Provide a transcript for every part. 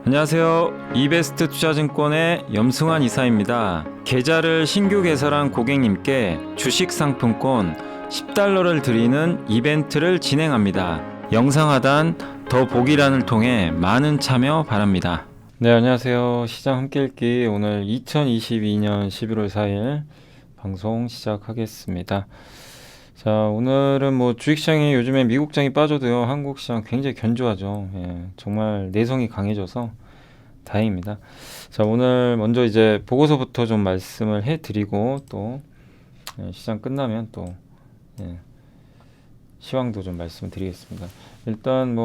안녕하세요. 이베스트 투자증권의 염승환 이사입니다. 계좌를 신규 개설한 고객님께 주식 상품권 $10를 드리는 이벤트를 진행합니다. 영상 하단 더 보기란을 통해 많은 참여 바랍니다. 네, 안녕하세요. 시장 함께 읽기 오늘 2022년 11월 4일 방송 시작하겠습니다. 자, 오늘은 주식시장이 요즘에 미국장이 빠져도요, 한국 시장 굉장히 견조하죠. 예, 정말 내성이 강해져서 다행입니다. 자, 오늘 먼저 이제 보고서부터 좀 말씀을 해드리고 또 시장 끝나면 또 시황도 좀 말씀드리겠습니다. 일단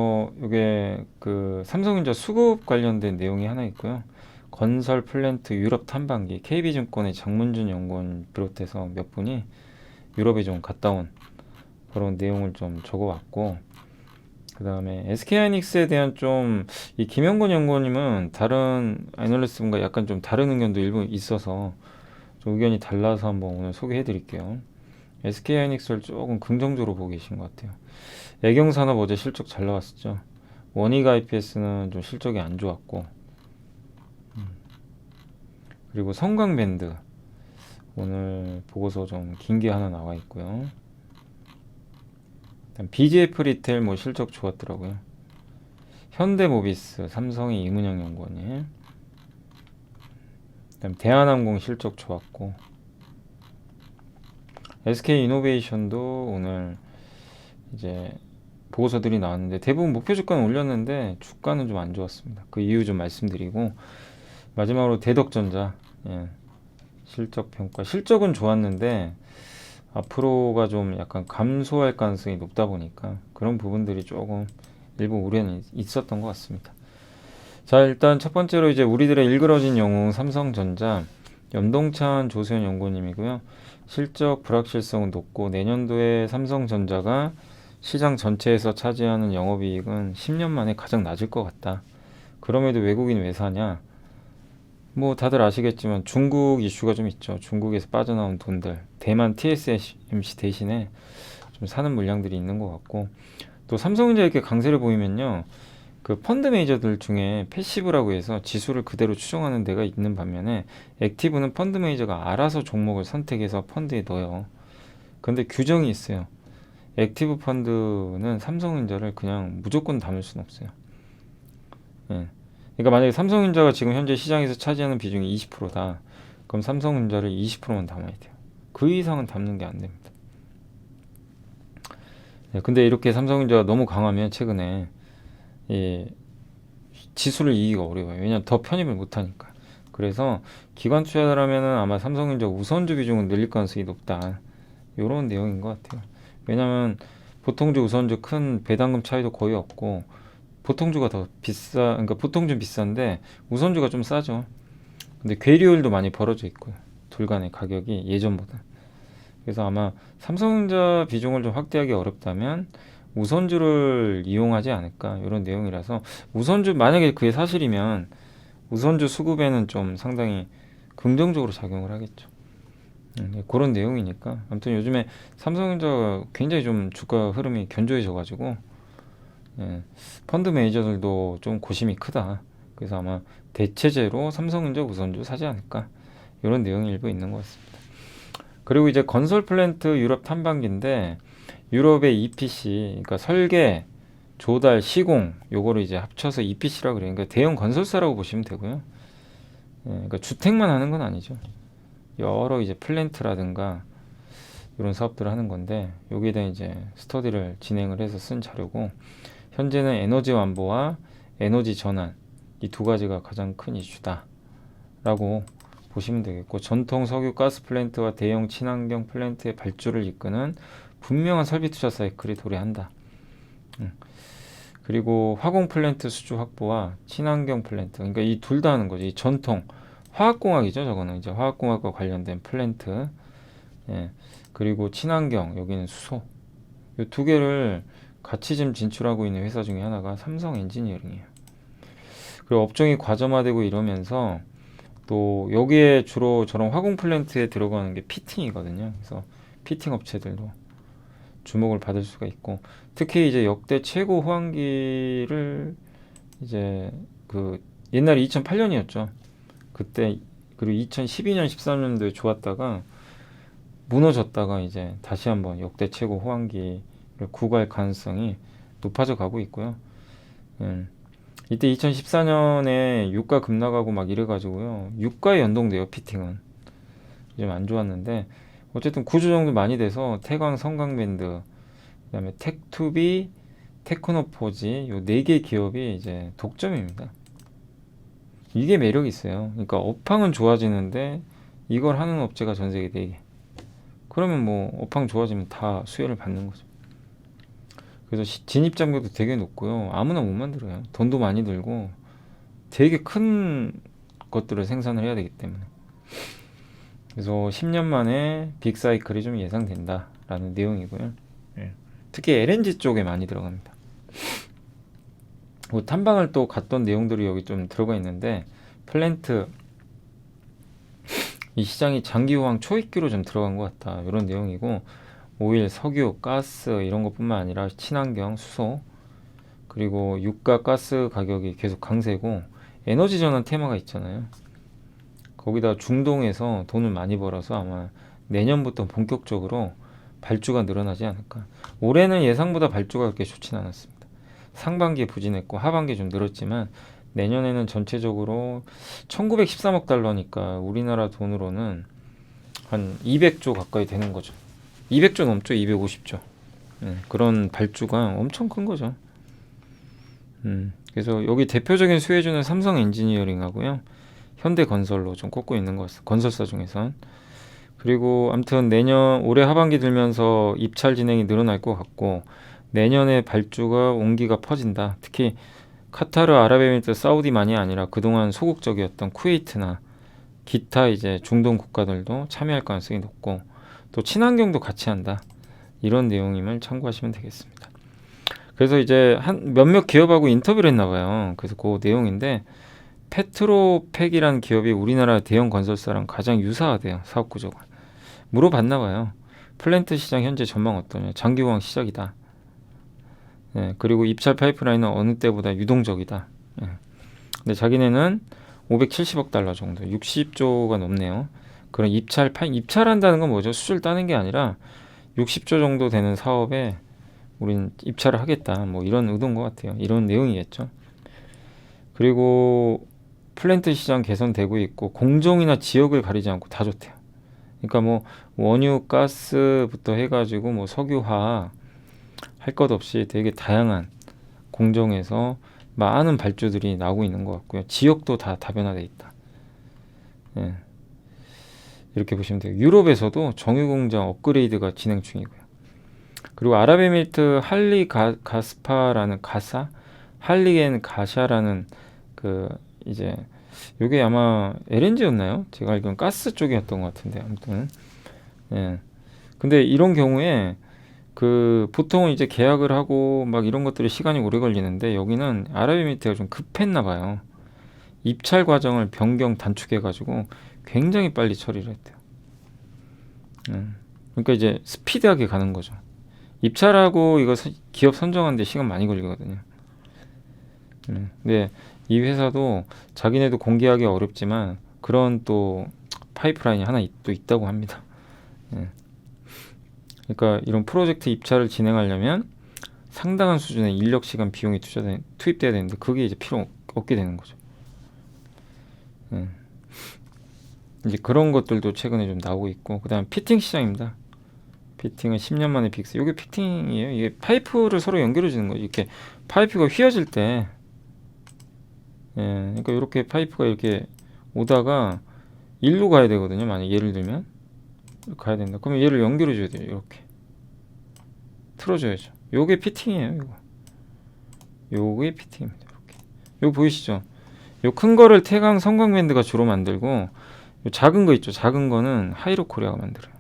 이게 그 삼성전자 수급 관련된 내용이 하나 있고요. 건설 플랜트 유럽 탐방기 KB증권의 장문준 연구원 비롯해서 몇 분이 유럽에 좀 갔다 온 그런 내용을 좀 적어왔고, 그 다음에 SK하이닉스에 대한 이 김영건 연구원님은 다른 애널리스트분과 약간 좀 다른 의견도 일부 있어서 좀 의견이 달라서 한번 오늘 소개해 드릴게요. SK하이닉스를 조금 긍정적으로 보고 계신 것 같아요. 애경산업 어제 실적 잘 나왔었죠. 원익 IPS는 좀 실적이 안 좋았고, 그리고 성광밴드 오늘 보고서 좀 긴 게 하나 나와 있고요. BGF 리테일 실적 좋았더라고요. 현대모비스, 삼성의 이문영 연구원이. 그다음 대한항공 실적 좋았고, SK이노베이션도 오늘 이제 보고서들이 나왔는데 대부분 목표 주가는 올렸는데 주가는 좀 안 좋았습니다. 그 이유 좀 말씀드리고, 마지막으로 대덕전자 실적 평가. 실적은 좋았는데 앞으로가 좀 약간 감소할 가능성이 높다 보니까 그런 부분들이 조금 일부 우려는 있었던 것 같습니다. 자, 일단 첫 번째로 이제 우리들의 일그러진 영웅 삼성전자, 염동찬 조수현 연구원님이고요. 실적 불확실성은 높고 내년도에 삼성전자가 시장 전체에서 차지하는 영업이익은 10년 만에 가장 낮을 것 같다. 그럼에도 외국인 왜 사냐? 다들 아시겠지만 중국 이슈가 좀 있죠. 중국에서 빠져나온 돈들, 대만 TSMC 대신에 좀 사는 물량들이 있는 것 같고, 또 삼성전자 이렇게 강세를 보이면요, 그 펀드 매니저들 중에 패시브라고 해서 지수를 그대로 추정하는 데가 있는 반면에 액티브는 펀드 매니저가 알아서 종목을 선택해서 펀드에 넣어요. 근데 규정이 있어요. 액티브 펀드는 삼성전자를 그냥 무조건 담을 수는 없어요. 예. 그러니까 만약에 삼성전자가 지금 현재 시장에서 차지하는 비중이 20%다. 그럼 삼성전자를 20%만 담아야 돼요. 그 이상은 담는 게 안 됩니다. 근데 이렇게 삼성전자가 너무 강하면 최근에 지수를 이기기가 어려워요. 왜냐하면 더 편입을 못하니까. 그래서 기관 투자를 하면은 아마 삼성전자 우선주 비중은 늘릴 가능성이 높다. 이런 내용인 것 같아요. 왜냐하면 보통주 우선주 큰 배당금 차이도 거의 없고, 보통주가 더 그러니까 보통주는 비싼데 우선주가 좀 싸죠. 근데 괴리율도 많이 벌어져 있고요. 둘 간의 가격이 예전보다. 그래서 아마 삼성전자 비중을 좀 확대하기 어렵다면 우선주를 이용하지 않을까, 이런 내용이라서, 우선주 만약에 그게 사실이면 우선주 수급에는 좀 상당히 긍정적으로 작용을 하겠죠. 그런 내용이니까. 아무튼 요즘에 삼성전자가 굉장히 좀 주가 흐름이 견조해져가지고 펀드 매니저들도 좀 고심이 크다. 그래서 아마 대체제로 삼성전자 우선주 사지 않을까, 이런 내용이 일부 있는 것 같습니다. 그리고 이제 건설 플랜트 유럽 탐방기인데, 유럽의 EPC, 그러니까 설계, 조달, 시공, 요거를 이제 합쳐서 EPC라고 그래요. 그러니까 대형 건설사라고 보시면 되고요. 그러니까 주택만 하는 건 아니죠. 여러 이제 플랜트라든가 이런 사업들을 하는 건데, 여기에 대한 이제 스터디를 진행을 해서 쓴 자료고, 현재는 에너지 완보와 에너지 전환, 이 두 가지가 가장 큰 이슈다라고 보시면 되겠고, 전통 석유 가스 플랜트와 대형 친환경 플랜트의 발주를 이끄는 분명한 설비 투자 사이클이 도래한다. 그리고 화공 플랜트 수주 확보와 친환경 플랜트, 그러니까 이 둘 다 하는 거죠. 이 전통 화학공학이죠. 저거는 이제 화학공학과 관련된 플랜트, 그리고 친환경, 여기는 수소, 이 두 개를 같이 지금 진출하고 있는 회사 중에 하나가 삼성 엔지니어링이에요. 그리고 업종이 과점화되고 이러면서 또 여기에 주로 저런 화공 플랜트에 들어가는 게 피팅이거든요. 그래서 피팅 업체들도 주목을 받을 수가 있고, 특히 이제 역대 최고 호황기를 이제 그 옛날에 2008년이었죠. 그때. 그리고 2012년 13년도에 좋았다가 무너졌다가 이제 다시 한번 역대 최고 호황기를 구갈 가능성이 높아져 가고 있고요. 이때 2014년에 유가 급락하고 막 이래가지고요. 유가에 연동돼요, 피팅은. 좀 안 좋았는데 어쨌든 구조 정도 많이 돼서 태광, 성광밴드, 그다음에 텍투비, 테크노포지 요 네 개 기업이 이제 독점입니다. 이게 매력이 있어요. 그러니까 업황은 좋아지는데 이걸 하는 업체가 전 세계 4개. 그러면 뭐 업황 좋아지면 다 수혜를 받는 거죠. 그래서 진입 장벽도 되게 높고요. 아무나 못 만들어요. 돈도 많이 들고 되게 큰 것들을 생산을 해야 되기 때문에. 그래서 10년 만에 빅사이클이 좀 예상된다라는 내용이고요. 예. 특히 LNG 쪽에 많이 들어갑니다. 뭐 탐방을 또 갔던 내용들이 여기 좀 들어가 있는데 플랜트 이 시장이 장기 호황 초입기로 좀 들어간 것 같다 이런 내용이고 오일, 석유, 가스 이런 것뿐만 아니라 친환경, 수소 그리고 유가, 가스 가격이 계속 강세고 에너지 전환 테마가 있잖아요. 거기다 중동에서 돈을 많이 벌어서 아마 내년부터 본격적으로 발주가 늘어나지 않을까. 올해는 예상보다 발주가 그렇게 좋진 않았습니다. 상반기에 부진했고 하반기에 좀 늘었지만 내년에는 전체적으로 1913억 달러니까 우리나라 돈으로는 한 200조 가까이 되는 거죠. 200조 넘죠. 250조. 그런 발주가 엄청 큰 거죠. 그래서 여기 대표적인 수혜주는 삼성 엔지니어링하고요. 현대건설로 좀 꼽고 있는 것 같습니다. 건설사 중에선. 그리고 아무튼 올해 하반기 들면서 입찰 진행이 늘어날 것 같고 내년에 발주가 온기가 퍼진다. 특히 카타르, 아랍에미리트, 사우디만이 아니라 그동안 소극적이었던 쿠웨이트나 기타 이제 중동 국가들도 참여할 가능성이 높고 또 친환경도 같이 한다. 이런 내용임을 참고하시면 되겠습니다. 그래서 이제 한 몇몇 기업하고 인터뷰를 했나 봐요. 그래서 그 내용인데 페트로팩이라는 기업이 우리나라 대형 건설사랑 가장 유사하대요. 사업 구조가. 물어봤나 봐요. 플랜트 시장 현재 전망 어떠냐. 장기호황 시작이다. 그리고 입찰 파이프라인은 어느 때보다 유동적이다. 근데 자기네는 570억 달러 정도, 60조가 넘네요. 그런 입찰한다는 건 뭐죠? 수주를 따는 게 아니라 60조 정도 되는 사업에 우린 입찰을 하겠다. 뭐 이런 의도인 것 같아요. 이런 내용이겠죠. 그리고 플랜트 시장 개선되고 있고 공정이나 지역을 가리지 않고 다 좋대요. 그러니까 뭐 원유, 가스부터 해가지고 뭐 석유화 할 것 없이 되게 다양한 공정에서 많은 발주들이 나오고 있는 것 같고요. 지역도 다 다변화돼 있다. 이렇게 보시면 돼요. 유럽에서도 정유 공장 업그레이드가 진행 중이고요. 그리고 아랍에미리트 가스파라는 할리겐 가샤라는 그 이제 요게 아마 LNG였나요? 제가 알기로는 가스 쪽이었던 것 같은데 아무튼 근데 이런 경우에 그 보통은 이제 계약을 하고 막 이런 것들이 시간이 오래 걸리는데 여기는 아랍에미리트가 좀 급했나 봐요. 입찰 과정을 변경 단축해 가지고 굉장히 빨리 처리를 했대요. 그러니까 이제 스피드하게 가는 거죠. 입찰하고 이거 기업 선정하는데 시간 많이 걸리거든요. 근데 이 회사도 자기네도 공개하기 어렵지만 그런 또 파이프라인이 하나 또 있다고 합니다. 그러니까 이런 프로젝트 입찰을 진행하려면 상당한 수준의 인력, 시간, 비용이 투입돼야 되는데 그게 이제 필요 없게 되는 거죠. 이제 그런 것들도 최근에 좀 나오고 있고 그다음 피팅 시장입니다. 피팅은 10년 만에 빅스. 이게 피팅이에요. 이게 파이프를 서로 연결해 주는 거죠. 이렇게 파이프가 휘어질 때 그러니까 이렇게 파이프가 이렇게 오다가 일로 가야 되거든요. 만약 예를 들면 가야 된다. 그러면 얘를 연결해 줘야 돼요. 이렇게 틀어줘야죠. 요게 피팅이에요. 요게 피팅입니다. 이렇게. 요 보이시죠? 요 큰 거를 태광, 성광밴드가 주로 만들고 요 작은 거 있죠. 작은 거는 하이로코리아가 만들어요.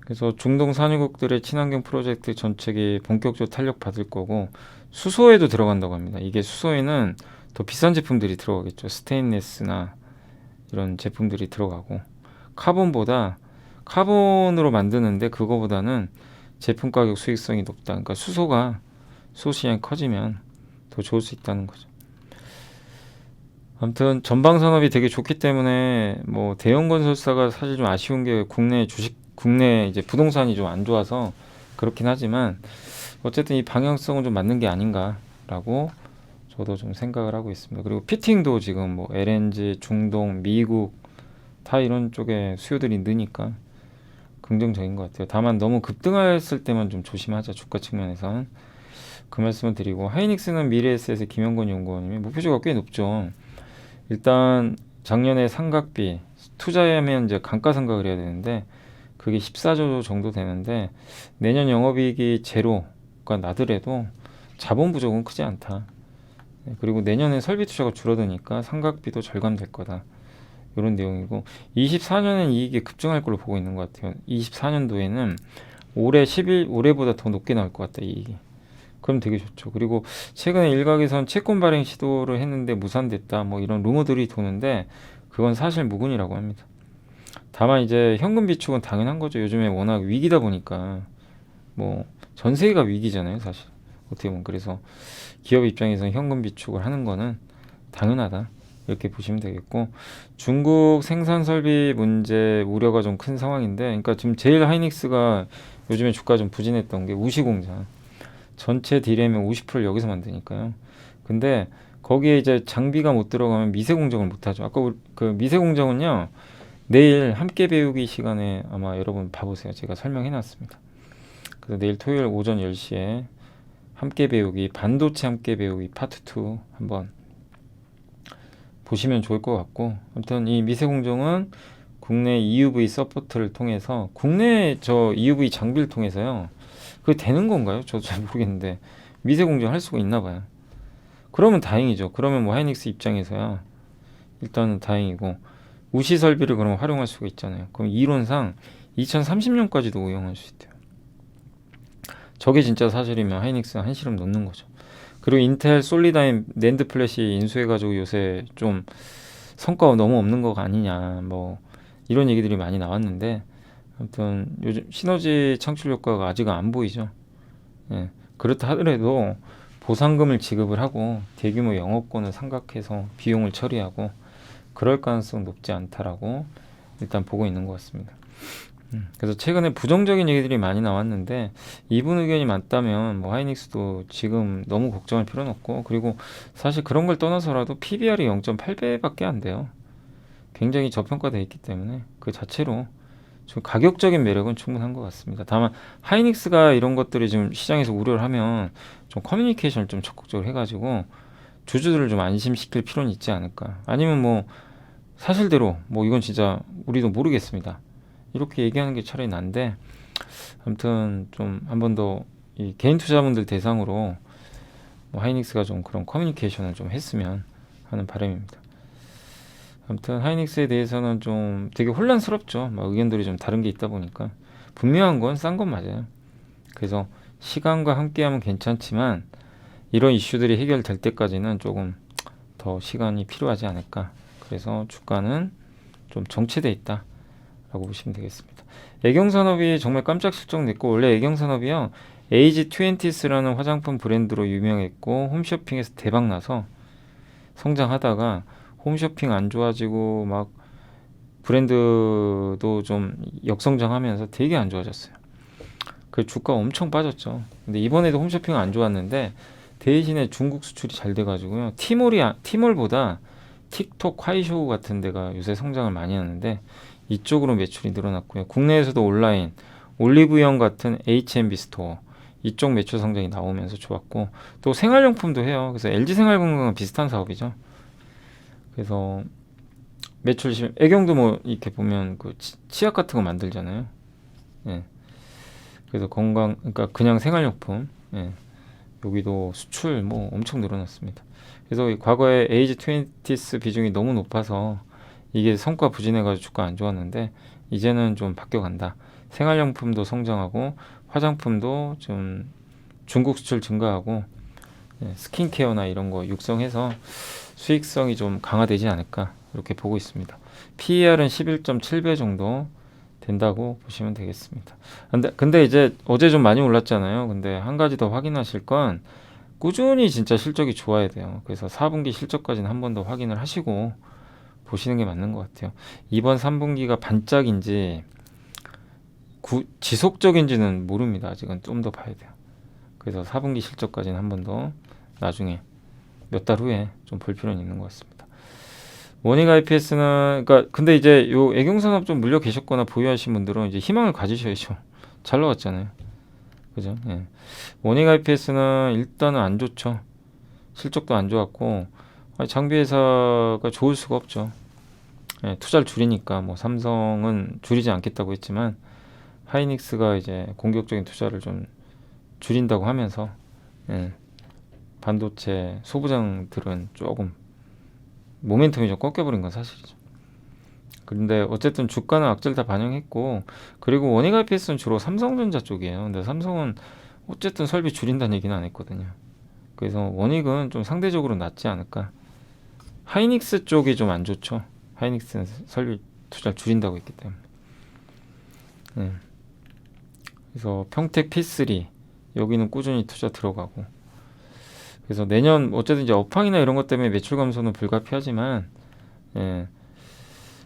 그래서 중동 산유국들의 친환경 프로젝트 전책이 본격적으로 탄력 받을 거고 수소에도 들어간다고 합니다. 이게 수소에는 더 비싼 제품들이 들어가겠죠. 스테인레스나 이런 제품들이 들어가고 카본으로 만드는데 그거보다는 제품 가격 수익성이 높다. 그러니까 수소 시장이 커지면 더 좋을 수 있다는 거죠. 아무튼 전방 산업이 되게 좋기 때문에 뭐 대형 건설사가 사실 좀 아쉬운 게 국내 이제 부동산이 좀 안 좋아서 그렇긴 하지만 어쨌든 이 방향성은 좀 맞는 게 아닌가라고 저도 좀 생각을 하고 있습니다. 그리고 피팅도 지금 뭐 LNG, 중동, 미국 다 이런 쪽에 수요들이 느니까 긍정적인 것 같아요. 다만 너무 급등했을 때만 좀 조심하자, 주가 측면에서는. 그 말씀을 드리고, 하이닉스는 미래에셋의 김영건 연구원님이 목표주가 꽤 높죠. 일단 작년에 상각비 투자하면 이제 감가상각을 해야 되는데 그게 14조 정도 되는데 내년 영업이익이 제로가 나더라도 자본 부족은 크지 않다. 그리고 내년에 설비 투자가 줄어드니까 상각비도 절감될 거다. 이런 내용이고 24년엔 이익이 급증할 걸로 보고 있는 것 같아요. 24년도에는 올해보다 더 높게 나올 것 같다, 이익이. 그럼 되게 좋죠. 그리고 최근에 일각에선 채권 발행 시도를 했는데 무산됐다, 뭐 이런 루머들이 도는데 그건 사실 무근이라고 합니다. 다만 이제 현금 비축은 당연한 거죠. 요즘에 워낙 위기다 보니까 뭐 전 세계가 위기잖아요, 사실. 어떻게 보면 그래서 기업 입장에서는 현금 비축을 하는 거는 당연하다, 이렇게 보시면 되겠고, 중국 생산 설비 문제 우려가 좀 큰 상황인데, 그러니까 지금 제일 하이닉스가 요즘에 주가 좀 부진했던 게 우시 공장. 전체 D램의 50%를 여기서 만드니까요. 근데 거기에 이제 장비가 못 들어가면 미세 공정을 못 하죠. 아까 그 미세 공정은요, 내일 함께 배우기 시간에 아마 여러분 봐보세요. 제가 설명해 놨습니다. 그래서 내일 토요일 오전 10시에 함께 배우기, 반도체 함께 배우기 파트 2 한번 보시면 좋을 것 같고, 아무튼 이 미세 공정은 국내 EUV 서포트를 통해서, 국내 저 EUV 장비를 통해서요, 그게 되는 건가요? 저도 잘 모르겠는데 미세 공정 할 수가 있나 봐요. 그러면 다행이죠. 그러면 뭐 하이닉스 입장에서야 일단은 다행이고, 우시 설비를 그럼 활용할 수가 있잖아요. 그럼 이론상 2030년까지도 운영할 수 있대요. 저게 진짜 사실이면 하이닉스는 한시름 놓는 거죠. 그리고 인텔 솔리다임 낸드 플래시 인수해가지고 요새 좀 성과가 너무 없는 거 아니냐, 뭐 이런 얘기들이 많이 나왔는데, 아무튼 요즘 시너지 창출 효과가 아직 안 보이죠. 예, 그렇다 하더라도 보상금을 지급을 하고 대규모 영업권을 상각해서 비용을 처리하고 그럴 가능성 높지 않다라고 일단 보고 있는 것 같습니다. 그래서 최근에 부정적인 얘기들이 많이 나왔는데 이분 의견이 맞다면 뭐 하이닉스도 지금 너무 걱정할 필요는 없고, 그리고 사실 그런 걸 떠나서라도 PBR이 0.8배밖에 안 돼요. 굉장히 저평가되어 있기 때문에 그 자체로 좀 가격적인 매력은 충분한 것 같습니다. 다만 하이닉스가 이런 것들이 지금 시장에서 우려를 하면 좀 커뮤니케이션을 좀 적극적으로 해가지고 주주들을 좀 안심시킬 필요는 있지 않을까. 아니면 뭐 사실대로 뭐 이건 진짜 우리도 모르겠습니다, 이렇게 얘기하는 게 차라리 난데, 아무튼 좀 한 번 더 이 개인 투자분들 대상으로 뭐 하이닉스가 좀 그런 커뮤니케이션을 좀 했으면 하는 바람입니다. 아무튼 하이닉스에 대해서는 좀 되게 혼란스럽죠. 막 의견들이 좀 다른 게 있다 보니까. 분명한 건 싼 건 맞아요. 그래서 시간과 함께하면 괜찮지만 이런 이슈들이 해결될 때까지는 조금 더 시간이 필요하지 않을까. 그래서 주가는 좀 정체돼 있다 라고 보시면 되겠습니다. 애경산업이 정말 깜짝 실적냈고, 원래 애경산업이요, 에이지20스라는 화장품 브랜드로 유명했고 홈쇼핑에서 대박나서 성장하다가 홈쇼핑 안 좋아지고 막 브랜드도 좀 역성장하면서 되게 안 좋아졌어요. 그 주가 엄청 빠졌죠. 근데 이번에도 홈쇼핑은 안 좋았는데 대신에 중국 수출이 잘 돼가지고요, 티몰보다 틱톡, 카이쇼 같은 데가 요새 성장을 많이 하는데 이쪽으로 매출이 늘어났고요. 국내에서도 온라인, 올리브영 같은 H&B 스토어 이쪽 매출 성장이 나오면서 좋았고, 또 생활용품도 해요. 그래서 LG생활건강은 비슷한 사업이죠. 그래서 매출 애경도 뭐 이렇게 보면 그 치약 같은 거 만들잖아요. 예. 그래서 건강, 그러니까 그냥 생활용품, 예. 여기도 수출 뭐 엄청 늘어났습니다. 그래서 과거에 에이지20스 비중이 너무 높아서 이게 성과 부진해가지고 주가 안 좋았는데 이제는 좀 바뀌어간다. 생활용품도 성장하고 화장품도 좀 중국 수출 증가하고, 예, 스킨케어나 이런 거 육성해서 수익성이 좀 강화되지 않을까 이렇게 보고 있습니다. PER은 11.7배 정도 된다고 보시면 되겠습니다. 근데 이제 어제 좀 많이 올랐잖아요. 근데 한 가지 더 확인하실 건 꾸준히 진짜 실적이 좋아야 돼요. 그래서 4분기 실적까지는 한 번 더 확인을 하시고 보시는 게 맞는 것 같아요. 이번 3분기가 반짝인지 지속적인지는 모릅니다. 아직은 좀 더 봐야 돼요. 그래서 4분기 실적까지는 한 번 더 나중에 몇 달 후에 좀 볼 필요는 있는 것 같습니다. 원익 IPS는 그러니까 근데 이제 요 애경산업 좀 물려 계셨거나 보유하신 분들은 이제 희망을 가지셔야죠. 잘 나왔잖아요. 그죠? 예. 원익 IPS는 일단은 안 좋죠. 실적도 안 좋았고 장비 회사가 좋을 수가 없죠. 예, 투자를 줄이니까 뭐 삼성은 줄이지 않겠다고 했지만 하이닉스가 이제 공격적인 투자를 좀 줄인다고 하면서 예, 반도체 소부장들은 조금 모멘텀이 좀 꺾여버린 건 사실이죠. 그런데 어쨌든 주가는 악재를 다 반영했고 그리고 원익 IPS는 주로 삼성전자 쪽이에요. 근데 삼성은 어쨌든 설비 줄인다는 얘기는 안 했거든요. 그래서 원익은 좀 상대적으로 낫지 않을까. 하이닉스 쪽이 좀 안 좋죠. 하이닉스는 설비 투자를 줄인다고 했기 때문에. 네. 그래서 평택 P3 여기는 꾸준히 투자 들어가고. 그래서 내년 어쨌든 이제 업황이나 이런 것 때문에 매출 감소는 불가피하지만, 예,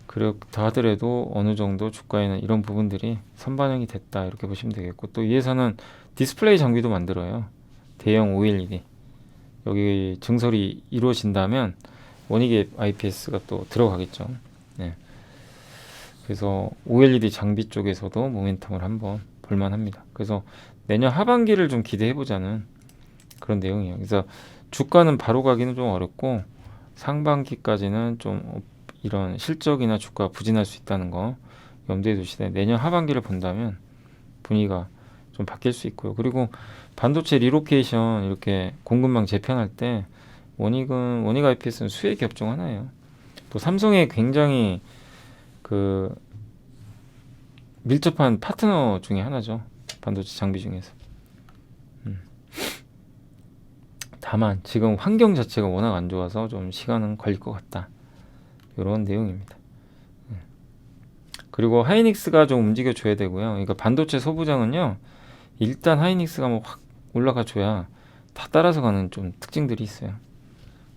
그렇다 하더라도 어느 정도 주가에는 이런 부분들이 선반영이 됐다 이렇게 보시면 되겠고 또 이 회사는 디스플레이 장비도 만들어요. 대형 OLED 여기 증설이 이루어진다면 원익의 IPS가 또 들어가겠죠. 네. 그래서 OLED 장비 쪽에서도 모멘텀을 한번 볼만합니다. 그래서 내년 하반기를 좀 기대해보자는 그런 내용이에요. 그래서 주가는 바로 가기는 좀 어렵고 상반기까지는 좀 이런 실적이나 주가가 부진할 수 있다는 거 염두에 두시되 내년 하반기를 본다면 분위기가 좀 바뀔 수 있고요. 그리고 반도체 리로케이션 이렇게 공급망 재편할 때 원익 IPS는 수혜 기업 중 하나예요. 또 삼성의 굉장히 그 밀접한 파트너 중에 하나죠. 반도체 장비 중에서. 다만 지금 환경 자체가 워낙 안 좋아서 좀 시간은 걸릴 것 같다. 이런 내용입니다. 그리고 하이닉스가 좀 움직여 줘야 되고요. 그러니까 반도체 소부장은요. 일단 하이닉스가 뭐 확 올라가 줘야 다 따라서 가는 좀 특징들이 있어요.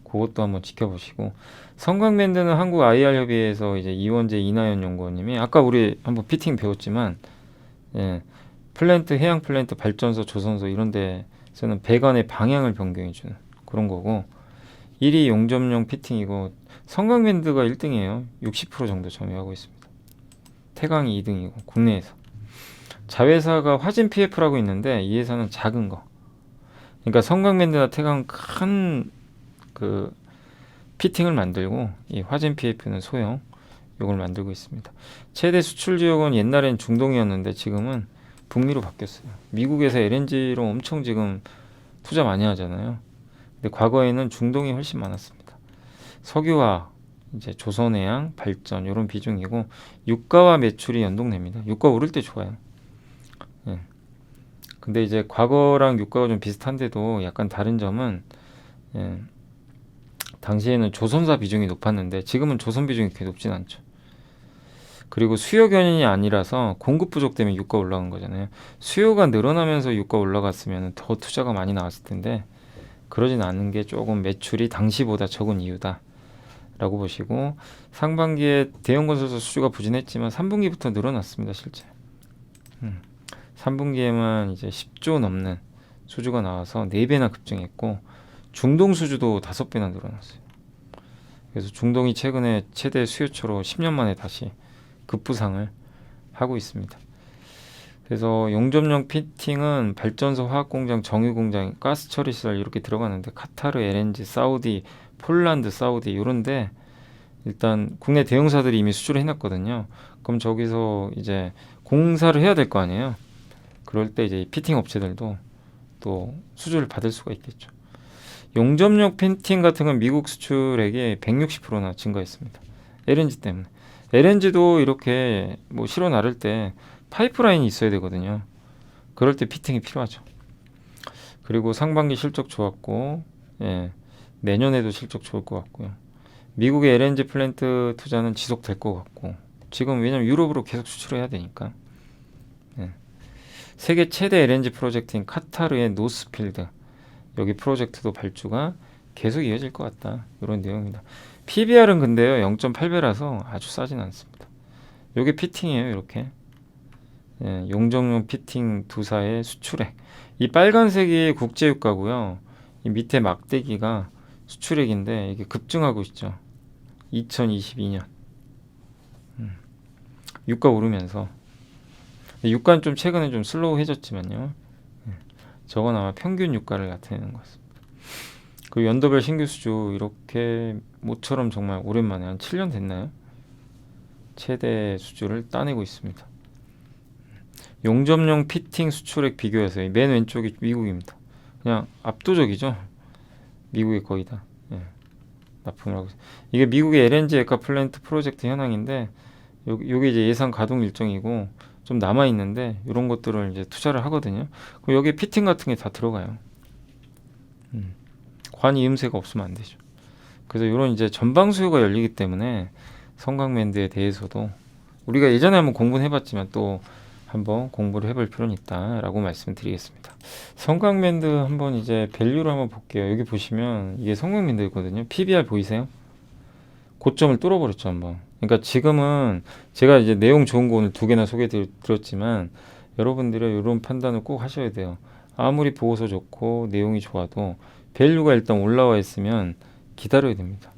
그것도 한번 지켜보시고 성광밴드는 한국 IR 협의회에서 이제 이원재 이나연 연구원님이 아까 우리 한번 피팅 배웠지만 예, 플랜트 해양 플랜트 발전소 조선소 이런 데서는 배관의 방향을 변경해 주는 그런 거고 1위 용접용 피팅이고 성광밴드가 1등이에요. 60% 정도 점유하고 있습니다. 태광이 2등이고 국내에서 자회사가 화진 PF라고 있는데 이 회사는 작은 거 그러니까 성광밴드나 태광 큰 그 피팅을 만들고 이 화진 PF는 소형 요걸 만들고 있습니다. 최대 수출 지역은 옛날엔 중동이었는데 지금은 북미로 바뀌었어요. 미국에서 LNG로 엄청 지금 투자 많이 하잖아요. 근데 과거에는 중동이 훨씬 많았습니다. 석유화, 이제 조선해양, 발전 이런 비중이고 유가와 매출이 연동됩니다. 유가 오를 때 좋아요. 예. 근데 이제 과거랑 유가가 좀 비슷한데도 약간 다른 점은 예. 당시에는 조선사 비중이 높았는데 지금은 조선 비중이 그렇게 높진 않죠. 그리고 수요 견인이 아니라서 공급 부족 때문에 유가 올라간 거잖아요. 수요가 늘어나면서 유가 올라갔으면 더 투자가 많이 나왔을 텐데 그러진 않은 게 조금 매출이 당시보다 적은 이유다 라고 보시고 상반기에 대형 건설사 수주가 부진했지만 3분기부터 늘어났습니다. 실제 3분기에만 이제 10조 넘는 수주가 나와서 4배나 급증했고 중동 수주도 5배나 늘어났어요. 그래서 중동이 최근에 최대 수요처로 10년 만에 다시 급부상을 하고 있습니다. 그래서 용접용 피팅은 발전소, 화학공장, 정유공장, 가스처리시설 이렇게 들어가는데 카타르, LNG, 사우디, 폴란드, 사우디 이런데 일단 국내 대형사들이 이미 수주를 해놨거든요. 그럼 저기서 이제 공사를 해야 될 거 아니에요. 그럴 때 이제 피팅 업체들도 또 수주를 받을 수가 있겠죠. 용접용 피팅 같은 건 미국 수출액이 160%나 증가했습니다. LNG 때문에. LNG도 이렇게 뭐 실어 나를 때 파이프라인이 있어야 되거든요. 그럴 때 피팅이 필요하죠. 그리고 상반기 실적 좋았고 예, 내년에도 실적 좋을 것 같고요. 미국의 LNG 플랜트 투자는 지속될 것 같고 지금 왜냐면 유럽으로 계속 수출해야 되니까 예. 세계 최대 LNG 프로젝트인 카타르의 노스필드 여기 프로젝트도 발주가 계속 이어질 것 같다. 이런 내용입니다. PBR은 근데요 0.8배라서 아주 싸진 않습니다. 요게 피팅이에요. 이렇게 용접용 피팅 두사의 수출액. 이 빨간색이 국제유가고요. 이 밑에 막대기가 수출액인데 이게 급증하고 있죠. 2022년 유가 오르면서 유가는 좀 최근에 좀 슬로우해졌지만요. 저건 아마 평균 유가를 나타내는 것 같습니다. 그 연도별 신규 수주 이렇게 모처럼 정말 오랜만에 한 7년 됐나요? 최대 수주를 따내고 있습니다. 용접용 피팅 수출액 비교해서 맨 왼쪽이 미국입니다. 그냥 압도적이죠. 미국이 거의 다 납품을 하고 있어요. 이게 미국의 LNG 액화 플랜트 프로젝트 현황인데 요게 이제 예상 가동 일정이고 좀 남아 있는데 이런 것들을 이제 투자를 하거든요. 그럼 여기에 피팅 같은 게 다 들어가요. 관이 임세가 없으면 안 되죠. 그래서 이런 이제 전방 수요가 열리기 때문에 성강밴드에 대해서도 우리가 예전에 한번 공부는 해봤지만 또 한번 공부를 해볼 필요는 있다라고 말씀드리겠습니다. 성강밴드 한번 이제 밸류를 한번 볼게요. 여기 보시면 이게 성강밴드거든요. PBR 보이세요? 고점을 뚫어버렸죠 한번. 그러니까 지금은 제가 이제 내용 좋은 거 오늘 2개나 소개드렸지만 여러분들이 이런 판단을 꼭 하셔야 돼요. 아무리 보고서 좋고 내용이 좋아도 밸류가 일단 올라와 있으면 기다려야 됩니다.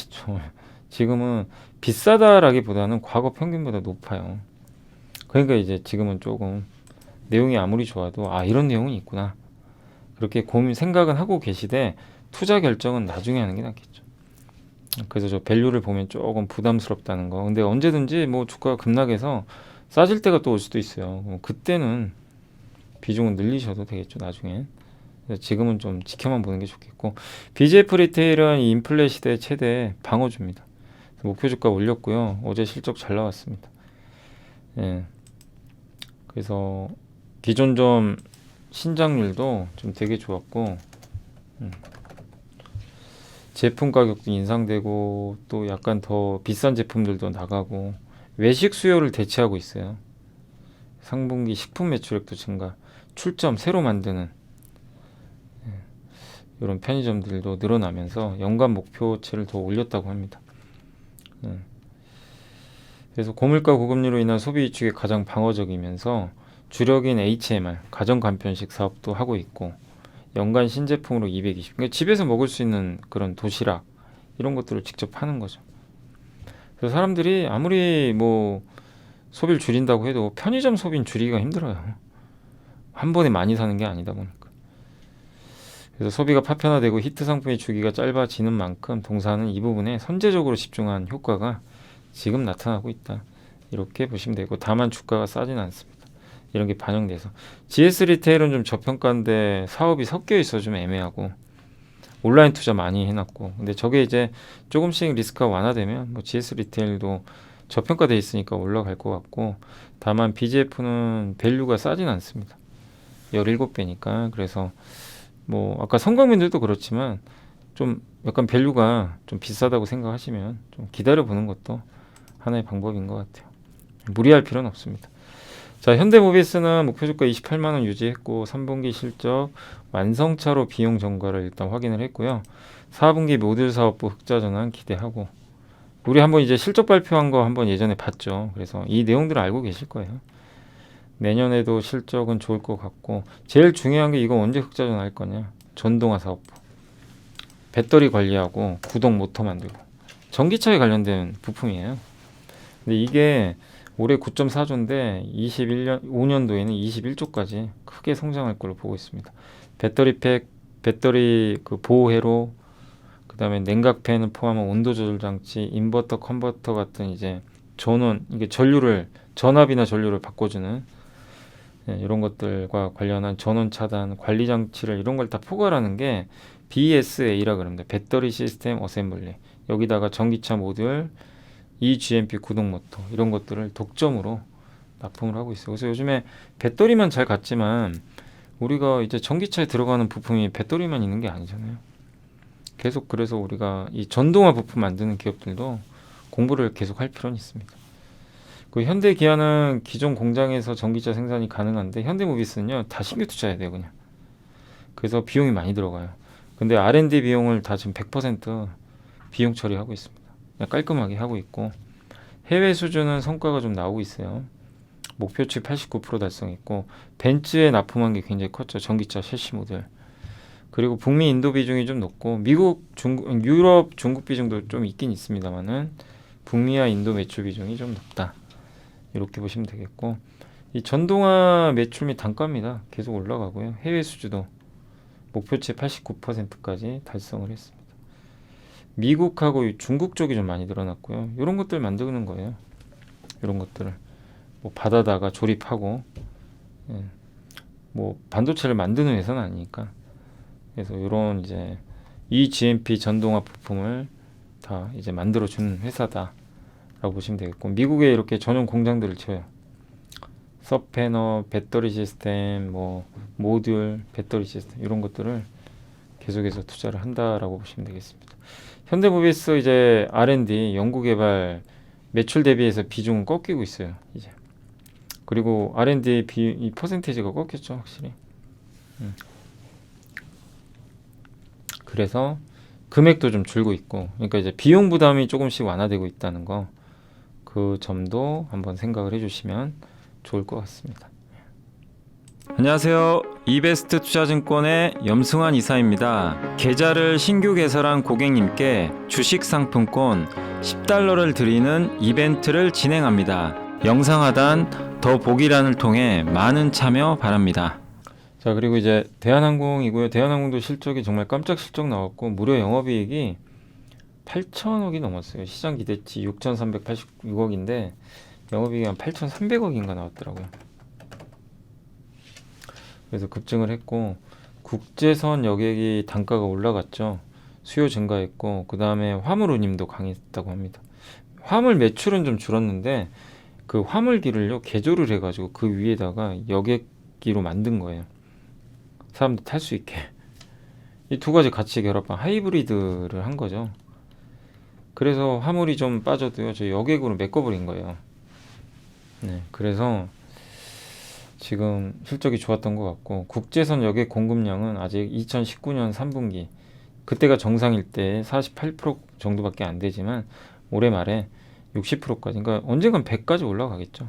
정말 지금은 비싸다라기보다는 과거 평균보다 높아요. 그러니까 이제 지금은 조금 내용이 아무리 좋아도 이런 내용이 있구나 그렇게 생각은 하고 계시되 투자 결정은 나중에 하는 게 낫겠죠. 그래서 저 밸류를 보면 조금 부담스럽다는 거. 근데 언제든지 뭐 주가가 급락해서 싸질 때가 또 올 수도 있어요. 그때는 비중을 늘리셔도 되겠죠 나중에. 지금은 좀 지켜만 보는 게 좋겠고, BGF 리테일은 이 인플레 시대 최대 방어주입니다. 목표 주가 올렸고요. 어제 실적 잘 나왔습니다. 그래서 기존 좀 신장률도 좀 되게 좋았고, 제품 가격도 인상되고 또 약간 더 비싼 제품들도 나가고 외식 수요를 대체하고 있어요. 상분기 식품 매출액도 증가, 출점 새로 만드는 이런 편의점들도 늘어나면서 연간 목표치를 더 올렸다고 합니다. 그래서 고물가 고금리로 인한 소비 위축에 가장 방어적이면서 주력인 HMR 가정 간편식 사업도 하고 있고 연간 신제품으로 220. 그러니까 집에서 먹을 수 있는 그런 도시락 이런 것들을 직접 하는 거죠. 그래서 사람들이 아무리 뭐 소비를 줄인다고 해도 편의점 소비는 줄이기가 힘들어요. 한 번에 많이 사는 게 아니다 보니까. 그래서 소비가 파편화되고 히트 상품의 주기가 짧아지는 만큼 동사는 이 부분에 선제적으로 집중한 효과가 지금 나타나고 있다. 이렇게 보시면 되고, 다만 주가가 싸진 않습니다. 이런 게 반영돼서 GS 리테일은 좀 저평가인데 사업이 섞여 있어 좀 애매하고 온라인 투자 많이 해놨고, 근데 저게 이제 조금씩 리스크가 완화되면 뭐 GS 리테일도 저평가돼 있으니까 올라갈 것 같고, 다만 BGF는 밸류가 싸진 않습니다. 17배니까. 그래서 뭐 아까 성광면들도 그렇지만 좀 약간 밸류가 좀 비싸다고 생각하시면 좀 기다려 보는 것도 하나의 방법인 것 같아요. 무리할 필요는 없습니다. 자, 현대모비스는 목표주가 28만원 유지했고 3분기 실적 완성차로 비용 전가를 일단 확인을 했고요. 4분기 모듈 사업부 흑자 전환 기대하고, 우리 한번 이제 실적 발표한 거 한번 예전에 봤죠. 그래서 이 내용들을 알고 계실 거예요. 내년에도 실적은 좋을 것 같고, 제일 중요한 게 이거 언제 흑자 전환할 거냐. 전동화 사업부, 배터리 관리하고 구동 모터 만들고 전기차에 관련된 부품이에요. 근데 이게 올해 9.4조인데 5년도에는 21조까지 크게 성장할 걸로 보고 있습니다. 배터리팩, 배터리 그 보호회로, 그 다음에 냉각팬을 포함한 온도 조절 장치, 인버터, 컨버터 같은 이제 전원, 이게 전압이나 전류를 바꿔주는 이런 것들과 관련한 전원 차단, 관리 장치를 이런 걸 다 포괄하는 게 BSA라 그럽니다. 배터리 시스템 어셈블리. 여기다가 전기차 모듈, eGMP 구동 모터 이런 것들을 독점으로 납품을 하고 있어요. 그래서 요즘에 배터리만 잘 갔지만 우리가 이제 전기차에 들어가는 부품이 배터리만 있는 게 아니잖아요. 계속 그래서 우리가 이 전동화 부품 만드는 기업들도 공부를 계속 할 필요는 있습니다. 그 현대기아는 기존 공장에서 전기차 생산이 가능한데 현대모비스는요 다 신규 투자해야 돼요. 그냥 그래서 비용이 많이 들어가요. 근데 R&D 비용을 다 지금 100% 비용 처리하고 있습니다. 그냥 깔끔하게 하고 있고 해외 수주는 성과가 좀 나오고 있어요. 목표치 89% 달성했고 벤츠에 납품한 게 굉장히 컸죠. 전기차 셰시 모델. 그리고 북미 인도 비중이 좀 높고 미국, 중국, 유럽, 중국 비중도 좀 있긴 있습니다만은 북미와 인도 매출 비중이 좀 높다. 이렇게 보시면 되겠고 이 전동화 매출 및 단가입니다. 계속 올라가고요. 해외 수주도 목표치 89%까지 달성을 했습니다. 미국하고 중국 쪽이 좀 많이 늘어났고요. 이런 것들 만드는 거예요. 이런 것들을 뭐 받아다가 조립하고 예. 뭐 반도체를 만드는 회사는 아니니까 그래서 이런 이제 eGMP 전동화 부품을 다 이제 만들어 주는 회사다라고 보시면 되겠고 미국에 이렇게 전용 공장들을 쳐요. 서패너, 배터리 시스템, 뭐 모듈, 배터리 시스템 이런 것들을 계속해서 투자를 한다라고 보시면 되겠습니다. 현대모비스 이제 R&D 연구개발 매출 대비해서 비중은 꺾이고 있어요. 이제 그리고 R&D 이 퍼센테이지가 꺾였죠, 확실히. 그래서 금액도 좀 줄고 있고, 그러니까 이제 비용 부담이 조금씩 완화되고 있다는 거, 그 점도 한번 생각을 해주시면 좋을 것 같습니다. 안녕하세요. 이베스트 투자증권의 염승환 이사입니다. 계좌를 신규 개설한 고객님께 주식 상품권 10달러를 드리는 이벤트를 진행합니다. 영상 하단 더 보기란을 통해 많은 참여 바랍니다. 자, 그리고 이제 대한항공이고요. 대한항공도 실적이 정말 깜짝 실적 나왔고 무려 영업이익이 8천억이 넘었어요. 시장 기대치 6,386억인데 영업이익이 한 8,300억인가 나왔더라고요. 그래서 급증을 했고 국제선 여객이 단가가 올라갔죠. 수요 증가했고 그 다음에 화물 운임도 강했다고 합니다. 화물 매출은 좀 줄었는데 그 화물기를요 개조를 해가지고 그 위에다가 여객기로 만든 거예요. 사람들 탈 수 있게. 이 두 가지 같이 결합한 하이브리드를 한 거죠. 그래서 화물이 좀 빠져도요 저 여객으로 메꿔버린 거예요. 네, 그래서 지금 실적이 좋았던 것 같고 국제선 여객 공급량은 아직 2019년 3분기 그때가 정상일 때 48% 정도밖에 안 되지만 올해 말에 60%까지 그러니까 언젠간 100까지 올라가겠죠.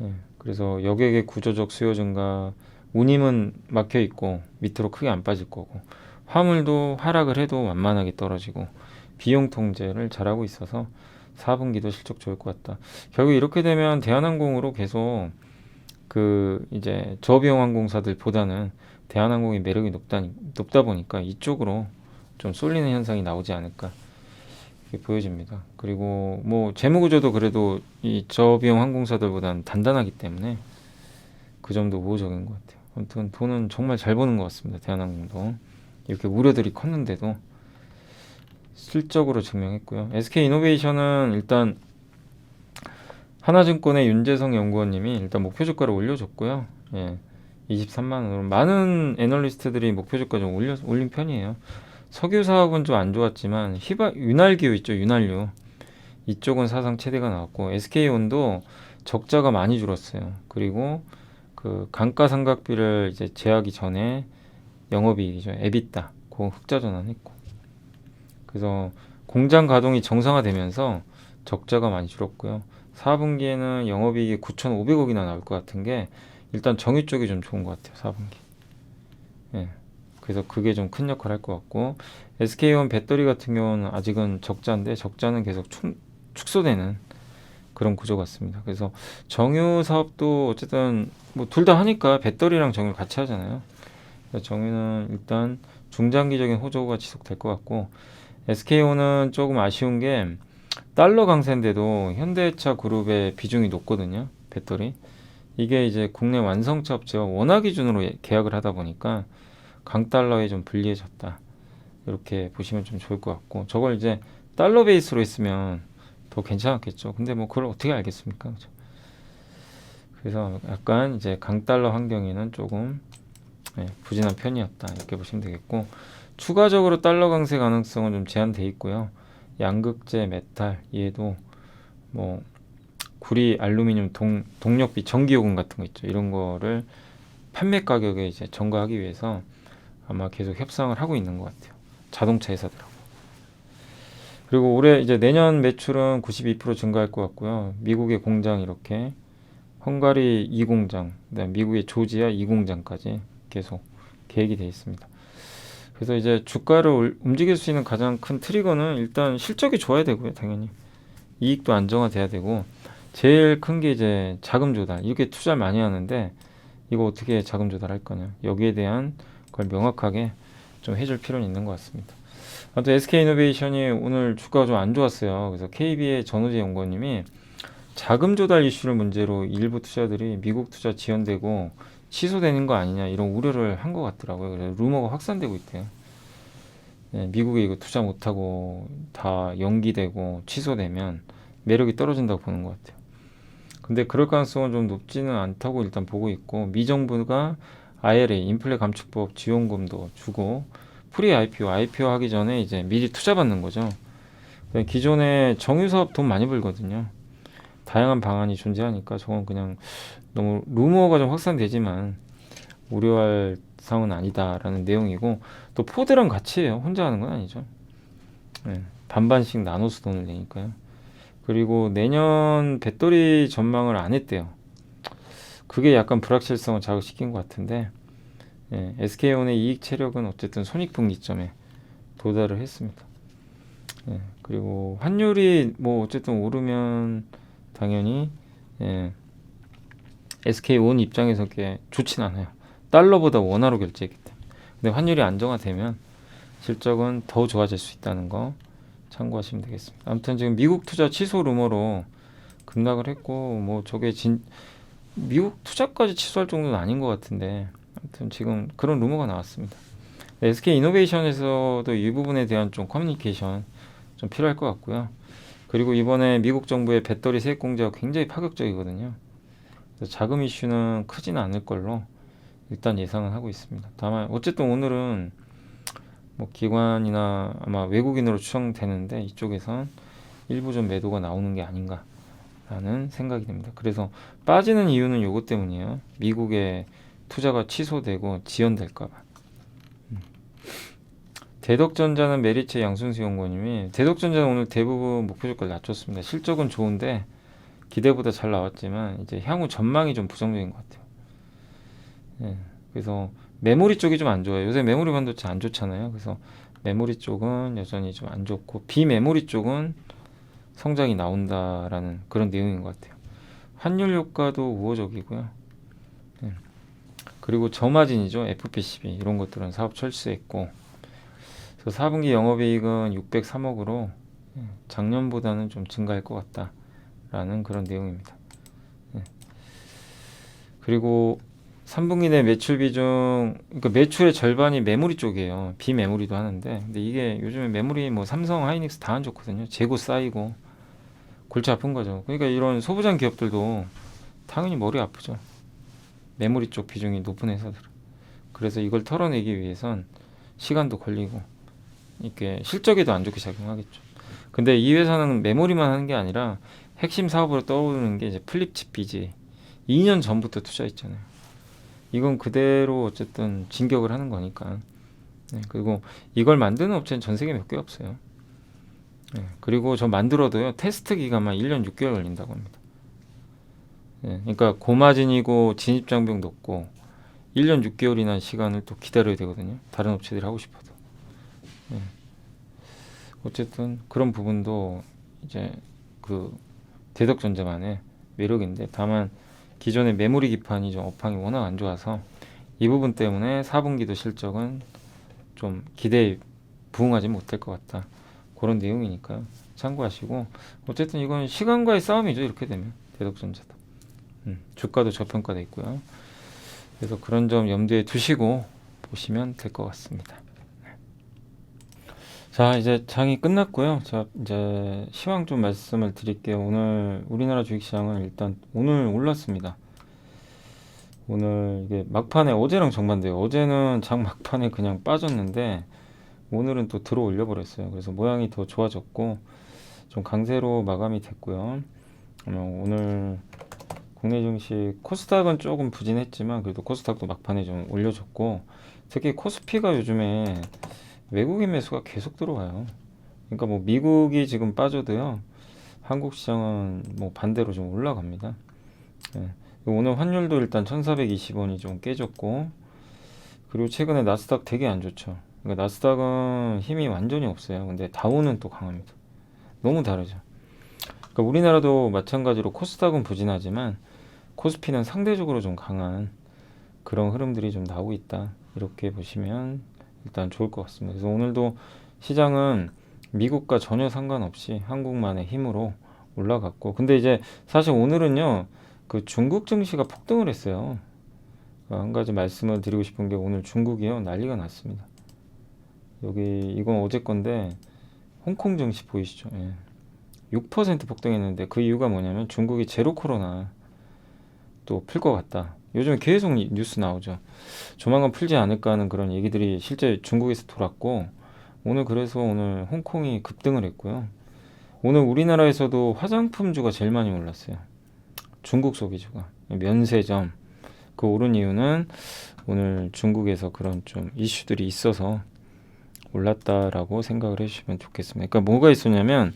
네, 그래서 여객의 구조적 수요 증가 운임은 막혀 있고 밑으로 크게 안 빠질 거고 화물도 하락을 해도 완만하게 떨어지고 비용 통제를 잘하고 있어서 4분기도 실적 좋을 것 같다. 결국 이렇게 되면 대한항공으로 계속 그 이제 저비용 항공사들보다는 대한항공의 매력이 높다 보니까 이쪽으로 좀 쏠리는 현상이 나오지 않을까 이렇게 보여집니다. 그리고 뭐 재무구조도 그래도 이 저비용 항공사들보다는 단단하기 때문에 그 점도 우호적인 것 같아요. 아무튼 돈은 정말 잘 버는 것 같습니다. 대한항공도 이렇게 우려들이 컸는데도 실적으로 증명했고요. SK이노베이션은 일단 하나증권의 윤재성 연구원님이 일단 목표 주가를 올려줬고요. 예, 23만 원으로 많은 애널리스트들이 목표 주가 좀 올린 편이에요. 석유 사업은 좀 안 좋았지만 윤활기유 있죠, 윤활유 이쪽은 사상 최대가 나왔고 SK온도 적자가 많이 줄었어요. 그리고 그 감가상각비를 이제 제하기 전에 영업이익이죠, 에비타 그 흑자 전환했고 그래서 공장 가동이 정상화되면서 적자가 많이 줄었고요. 4분기에는 영업이익이 9,500억이나 나올 것 같은 게 일단 정유 쪽이 좀 좋은 것 같아요. 4분기. 예. 그래서 그게 좀 큰 역할을 할 것 같고 SK온 배터리 같은 경우는 아직은 적자인데 적자는 계속 축소되는 그런 구조 같습니다. 그래서 정유 사업도 어쨌든 뭐 둘 다 하니까 배터리랑 정유 같이 하잖아요. 그래서 정유는 일단 중장기적인 호조가 지속될 것 같고 SK온은 조금 아쉬운 게 달러 강세인데도 현대차 그룹의 비중이 높거든요. 배터리. 이게 이제 국내 완성차 업체와 원화 기준으로 계약을 하다 보니까 강달러에 좀 불리해졌다. 이렇게 보시면 좀 좋을 것 같고 저걸 이제 달러 베이스로 했으면 더 괜찮았겠죠. 근데 뭐 그걸 어떻게 알겠습니까? 그렇죠? 그래서 약간 이제 강달러 환경에는 조금 부진한 편이었다. 이렇게 보시면 되겠고 추가적으로 달러 강세 가능성은 좀 제한돼 있고요. 양극재, 메탈, 얘도 뭐 구리, 알루미늄, 동력비, 전기요금 같은 거 있죠. 이런 거를 판매 가격에 이제 전가하기 위해서 아마 계속 협상을 하고 있는 것 같아요. 자동차 회사들하고. 그리고 올해 이제 내년 매출은 92% 증가할 것 같고요. 미국의 공장 이렇게 헝가리 2공장, 그다음 미국의 조지아 2공장까지 계속 계획이 되어 있습니다. 그래서 이제 주가를 움직일 수 있는 가장 큰 트리거는 일단 실적이 좋아야 되고요, 당연히. 이익도 안정화돼야 되고, 제일 큰 게 이제 자금 조달. 이렇게 투자를 많이 하는데, 이거 어떻게 자금 조달할 거냐. 여기에 대한 걸 명확하게 좀 해줄 필요는 있는 것 같습니다. 아무튼 SK이노베이션이 오늘 주가가 좀 안 좋았어요. 그래서 KB의 전우재 연구원님이 자금 조달 이슈를 문제로 일부 투자들이 미국 투자 지연되고 취소되는 거 아니냐 이런 우려를 한 것 같더라고요. 그래서 루머가 확산되고 있대요. 네, 미국에 이거 투자 못하고 다 연기되고 취소되면 매력이 떨어진다고 보는 것 같아요. 근데 그럴 가능성은 좀 높지는 않다고 일단 보고 있고, 미 정부가 IRA 인플레 감축법 지원금도 주고 프리 IPO 하기 전에 이제 미리 투자 받는 거죠. 기존에 정유사업 돈 많이 벌거든요. 다양한 방안이 존재하니까 저건 그냥 너무 루머가 좀 확산되지만 우려할 상은 아니다라는 내용이고, 또 포드랑 같이 해요. 혼자 하는 건 아니죠. 네, 반반씩 나눠서 돈을 내니까요. 그리고 내년 배터리 전망을 안 했대요. 그게 약간 불확실성을 자극시킨 것 같은데, 예, SK온의 이익 체력은 어쨌든 손익분기점에 도달을 했습니다. 예, 그리고 환율이 뭐 어쨌든 오르면 당연히 예, SK온 입장에서 게 좋진 않아요. 달러보다 원화로 결제했기 때문에. 근데 환율이 안정화되면 실적은 더 좋아질 수 있다는 거 참고하시면 되겠습니다. 아무튼 지금 미국 투자 취소 루머로 급락을 했고, 뭐 저게 미국 투자까지 취소할 정도는 아닌 것 같은데, 아무튼 지금 그런 루머가 나왔습니다. SK 이노베이션에서도 이 부분에 대한 좀 커뮤니케이션 좀 필요할 것 같고요. 그리고 이번에 미국 정부의 배터리 세액 공제가 굉장히 파격적이거든요. 그래서 자금 이슈는 크지는 않을 걸로 일단 예상은 하고 있습니다. 다만 어쨌든 오늘은 뭐 기관이나 아마 외국인으로 추정되는데, 이쪽에선 일부 좀 매도가 나오는 게 아닌가라는 생각이 듭니다. 그래서 빠지는 이유는 요것 때문이에요. 미국의 투자가 취소되고 지연될까봐. 대덕전자는 메리츠 양순수 연구원님이, 대덕전자는 오늘 대부분 목표 주가를 낮췄습니다. 실적은 좋은데 기대보다 잘 나왔지만 이제 향후 전망이 좀 부정적인 것 같아요. 예, 그래서 메모리 쪽이 좀 안 좋아요. 요새 메모리 반도체 안 좋잖아요. 그래서 메모리 쪽은 여전히 좀 안 좋고, 비메모리 쪽은 성장이 나온다라는 그런 내용인 것 같아요. 환율 효과도 우호적이고요. 예, 그리고 저마진이죠. FPCB 이런 것들은 사업 철수했고, 그래서 4분기 영업이익은 603억으로 작년보다는 좀 증가할 것 같다라는 그런 내용입니다. 예. 그리고 3분기 내 매출 비중, 그러니까 매출의 절반이 메모리 쪽이에요. 비메모리도 하는데, 근데 이게 요즘에 메모리 뭐 삼성, 하이닉스 다 안 좋거든요. 재고 쌓이고 골치 아픈 거죠. 그러니까 이런 소부장 기업들도 당연히 머리 아프죠. 메모리 쪽 비중이 높은 회사들. 그래서 이걸 털어내기 위해선 시간도 걸리고 이렇게 실적에도 안 좋게 작용하겠죠. 근데 이 회사는 메모리만 하는 게 아니라 핵심 사업으로 떠오르는 게 이제 플립칩 BGA. 2년 전부터 투자했잖아요. 이건 그대로 어쨌든 진격을 하는 거니까. 네, 그리고 이걸 만드는 업체는 전 세계 몇 개 없어요. 네, 그리고 저 만들어도요, 테스트 기간만 1년 6개월 걸린다고 합니다. 네, 그러니까 고마진이고 진입 장벽 높고 1년 6개월이나 시간을 또 기다려야 되거든요. 다른 업체들이 하고 싶어도. 네. 어쨌든 그런 부분도 이제 그 대덕전자만의 매력인데, 다만 기존의 메모리 기판이 좀 업황이 워낙 안 좋아서 이 부분 때문에 4분기도 실적은 좀 기대에 부응하지 못할 것 같다. 그런 내용이니까 참고하시고, 어쨌든 이건 시간과의 싸움이죠. 이렇게 되면 대덕전자도 주가도 저평가돼 있고요. 그래서 그런 점 염두에 두시고 보시면 될 것 같습니다. 자, 이제 장이 끝났고요. 자, 이제 시황 좀 말씀을 드릴게요. 오늘 우리나라 주식시장은 일단 오늘 올랐습니다. 오늘 이게 막판에 어제랑 정반대요. 어제는 장 막판에 그냥 빠졌는데 오늘은 또 들어 올려 버렸어요. 그래서 모양이 더 좋아졌고 좀 강세로 마감이 됐고요. 오늘 국내 증시 코스닥은 조금 부진했지만 그래도 코스닥도 막판에 좀 올려줬고, 특히 코스피가 요즘에 외국인 매수가 계속 들어와요. 그러니까 뭐 미국이 지금 빠져도요, 한국 시장은 뭐 반대로 좀 올라갑니다. 예. 오늘 환율도 일단 1420원이 좀 깨졌고, 그리고 최근에 나스닥 되게 안 좋죠. 그러니까 나스닥은 힘이 완전히 없어요. 근데 다우는 또 강합니다. 너무 다르죠. 그러니까 우리나라도 마찬가지로 코스닥은 부진하지만 코스피는 상대적으로 좀 강한 그런 흐름들이 좀 나오고 있다. 이렇게 보시면 일단 좋을 것 같습니다. 그래서 오늘도 시장은 미국과 전혀 상관없이 한국만의 힘으로 올라갔고, 근데 이제 사실 오늘은요, 그 중국 증시가 폭등을 했어요. 한 가지 말씀을 드리고 싶은 게, 오늘 중국이요, 난리가 났습니다. 여기 이건 어제 건데 홍콩 증시 보이시죠? 예. 6% 폭등했는데 그 이유가 뭐냐면 중국이 제로 코로나 또 풀 것 같다. 요즘에 계속 뉴스 나오죠. 조만간 풀지 않을까 하는 그런 얘기들이 실제 중국에서 돌았고, 오늘 그래서 오늘 홍콩이 급등을 했고요. 오늘 우리나라에서도 화장품주가 제일 많이 올랐어요. 중국 소비주가. 면세점. 그 오른 이유는 오늘 중국에서 그런 좀 이슈들이 있어서 올랐다라고 생각을 해주시면 좋겠습니다. 그러니까 뭐가 있었냐면,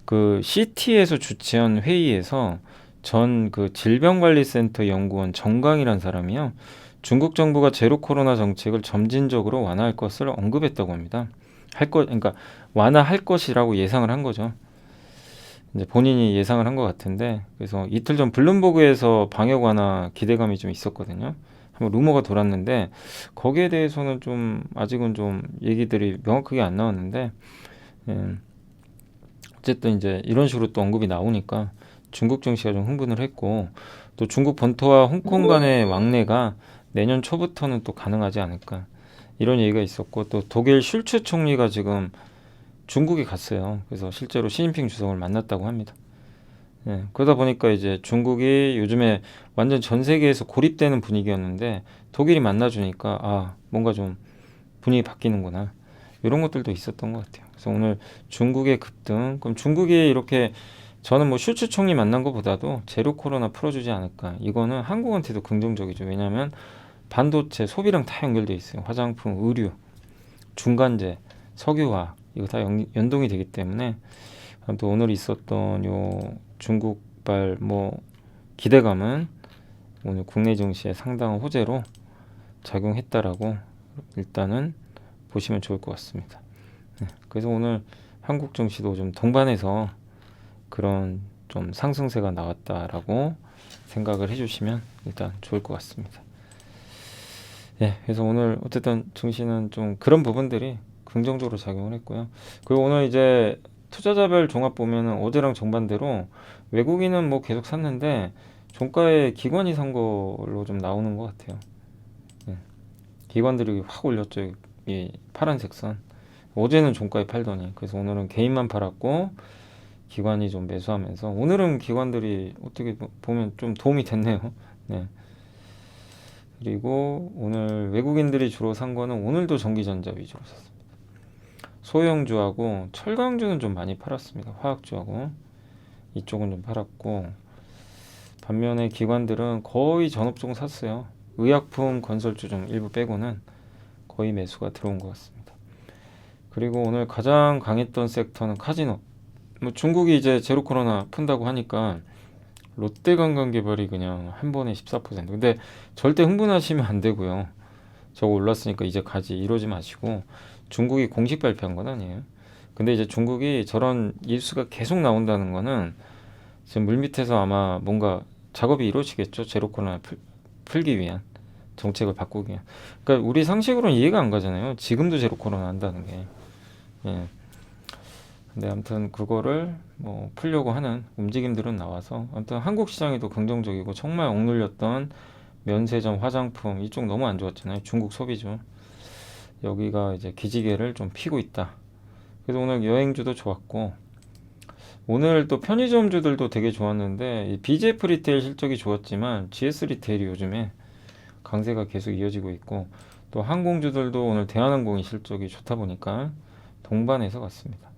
그 CT에서 주최한 회의에서 전 그 질병관리센터 연구원 정강이란 사람이요, 중국 정부가 제로 코로나 정책을 점진적으로 완화할 것을 언급했다고 합니다. 그러니까 완화할 것이라고 예상을 한 거죠. 이제 본인이 예상을 한 것 같은데, 그래서 이틀 전 블룸버그에서 방역 완화 기대감이 좀 있었거든요. 한번 루머가 돌았는데 거기에 대해서는 좀 아직은 좀 얘기들이 명확하게 안 나왔는데, 예, 어쨌든 이제 이런 식으로 또 언급이 나오니까 중국 증시가 좀 흥분을 했고, 또 중국 본토와 홍콩 간의 왕래가 내년 초부터는 또 가능하지 않을까, 이런 얘기가 있었고, 또 독일 슐츠 총리가 지금 중국에 갔어요. 그래서 실제로 시진핑 주석을 만났다고 합니다. 예, 그러다 보니까 이제 중국이 요즘에 완전 전 세계에서 고립되는 분위기였는데 독일이 만나주니까, 아, 뭔가 좀 분위기 바뀌는구나, 이런 것들도 있었던 것 같아요. 그래서 오늘 중국의 급등, 그럼 중국이 이렇게, 저는 뭐 슈츠 총리 만난 것보다도 제로 코로나 풀어주지 않을까, 이거는 한국한테도 긍정적이죠. 왜냐하면 반도체 소비랑 다 연결돼 있어요. 화장품, 의류, 중간재, 석유화학, 이거 다 연동이 되기 때문에, 또 오늘 있었던 요 중국발 뭐 기대감은 오늘 국내 증시에 상당한 호재로 작용했다라고 일단은 보시면 좋을 것 같습니다. 네, 그래서 오늘 한국 증시도 좀 동반해서 그런 좀 상승세가 나왔다라고 생각을 해주시면 일단 좋을 것 같습니다. 예, 그래서 오늘 어쨌든 증시는 좀 그런 부분들이 긍정적으로 작용을 했고요. 그리고 오늘 이제 투자자별 종합 보면은 어제랑 정반대로 외국인은 뭐 계속 샀는데 종가에 기관이 산 걸로 좀 나오는 것 같아요. 예, 기관들이 확 올렸죠. 이 파란색 선. 어제는 종가에 팔더니, 그래서 오늘은 개인만 팔았고 기관이 좀 매수하면서, 오늘은 기관들이 어떻게 보면 좀 도움이 됐네요. 네. 그리고 오늘 외국인들이 주로 산 거는 오늘도 전기전자 위주로 샀습니다. 소형주하고 철강주는 좀 많이 팔았습니다. 화학주하고 이쪽은 좀 팔았고, 반면에 기관들은 거의 전업종 샀어요. 의약품, 건설주 좀 일부 빼고는 거의 매수가 들어온 것 같습니다. 그리고 오늘 가장 강했던 섹터는 카지노. 뭐 중국이 이제 제로 코로나 푼다고 하니까 롯데관광개발이 그냥 한 번에 14%. 근데 절대 흥분하시면 안 되고요. 저거 올랐으니까 이제 가지, 이러지 마시고, 중국이 공식 발표한 건 아니에요. 근데 이제 중국이 저런 뉴스가 계속 나온다는 거는 지금 물밑에서 아마 뭔가 작업이 이루어지겠죠. 제로 코로나 풀기 위한, 정책을 바꾸기 위한. 그러니까 우리 상식으로는 이해가 안 가잖아요. 지금도 제로 코로나 한다는 게. 예. 근데 아무튼 그거를 뭐 풀려고 하는 움직임들은 나와서, 아무튼 한국 시장에도 긍정적이고, 정말 억눌렸던 면세점, 화장품 이쪽 너무 안 좋았잖아요. 중국 소비주. 여기가 이제 기지개를 좀 피고 있다. 그래서 오늘 여행주도 좋았고, 오늘 또 편의점주들도 되게 좋았는데, 이 BJF 리테일 실적이 좋았지만 GS 리테일이 요즘에 강세가 계속 이어지고 있고, 또 항공주들도 오늘 대한항공이 실적이 좋다 보니까 동반해서 갔습니다.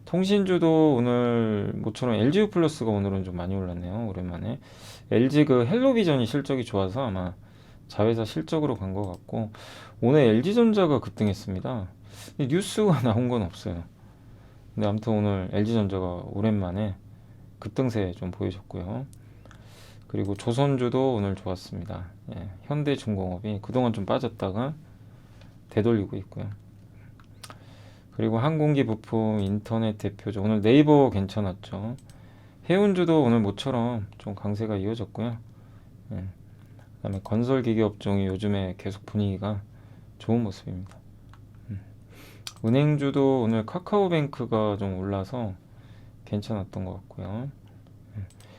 통신주도 오늘 모처럼 LGU 플러스가 오늘은 좀 많이 올랐네요. 오랜만에. LG 그 헬로비전이 실적이 좋아서 아마 자회사 실적으로 간 것 같고, 오늘 LG전자가 급등했습니다. 근데 뉴스가 나온 건 없어요. 근데 아무튼 오늘 LG전자가 오랜만에 급등세 좀 보여줬고요. 그리고 조선주도 오늘 좋았습니다. 예, 현대중공업이 그동안 좀 빠졌다가 되돌리고 있고요. 그리고 항공기 부품, 인터넷 대표죠. 오늘 네이버 괜찮았죠. 해운주도 오늘 모처럼 좀 강세가 이어졌고요. 예, 그다음에 건설기계 업종이 요즘에 계속 분위기가 좋은 모습입니다. 은행주도 오늘 카카오뱅크가 좀 올라서 괜찮았던 것 같고요.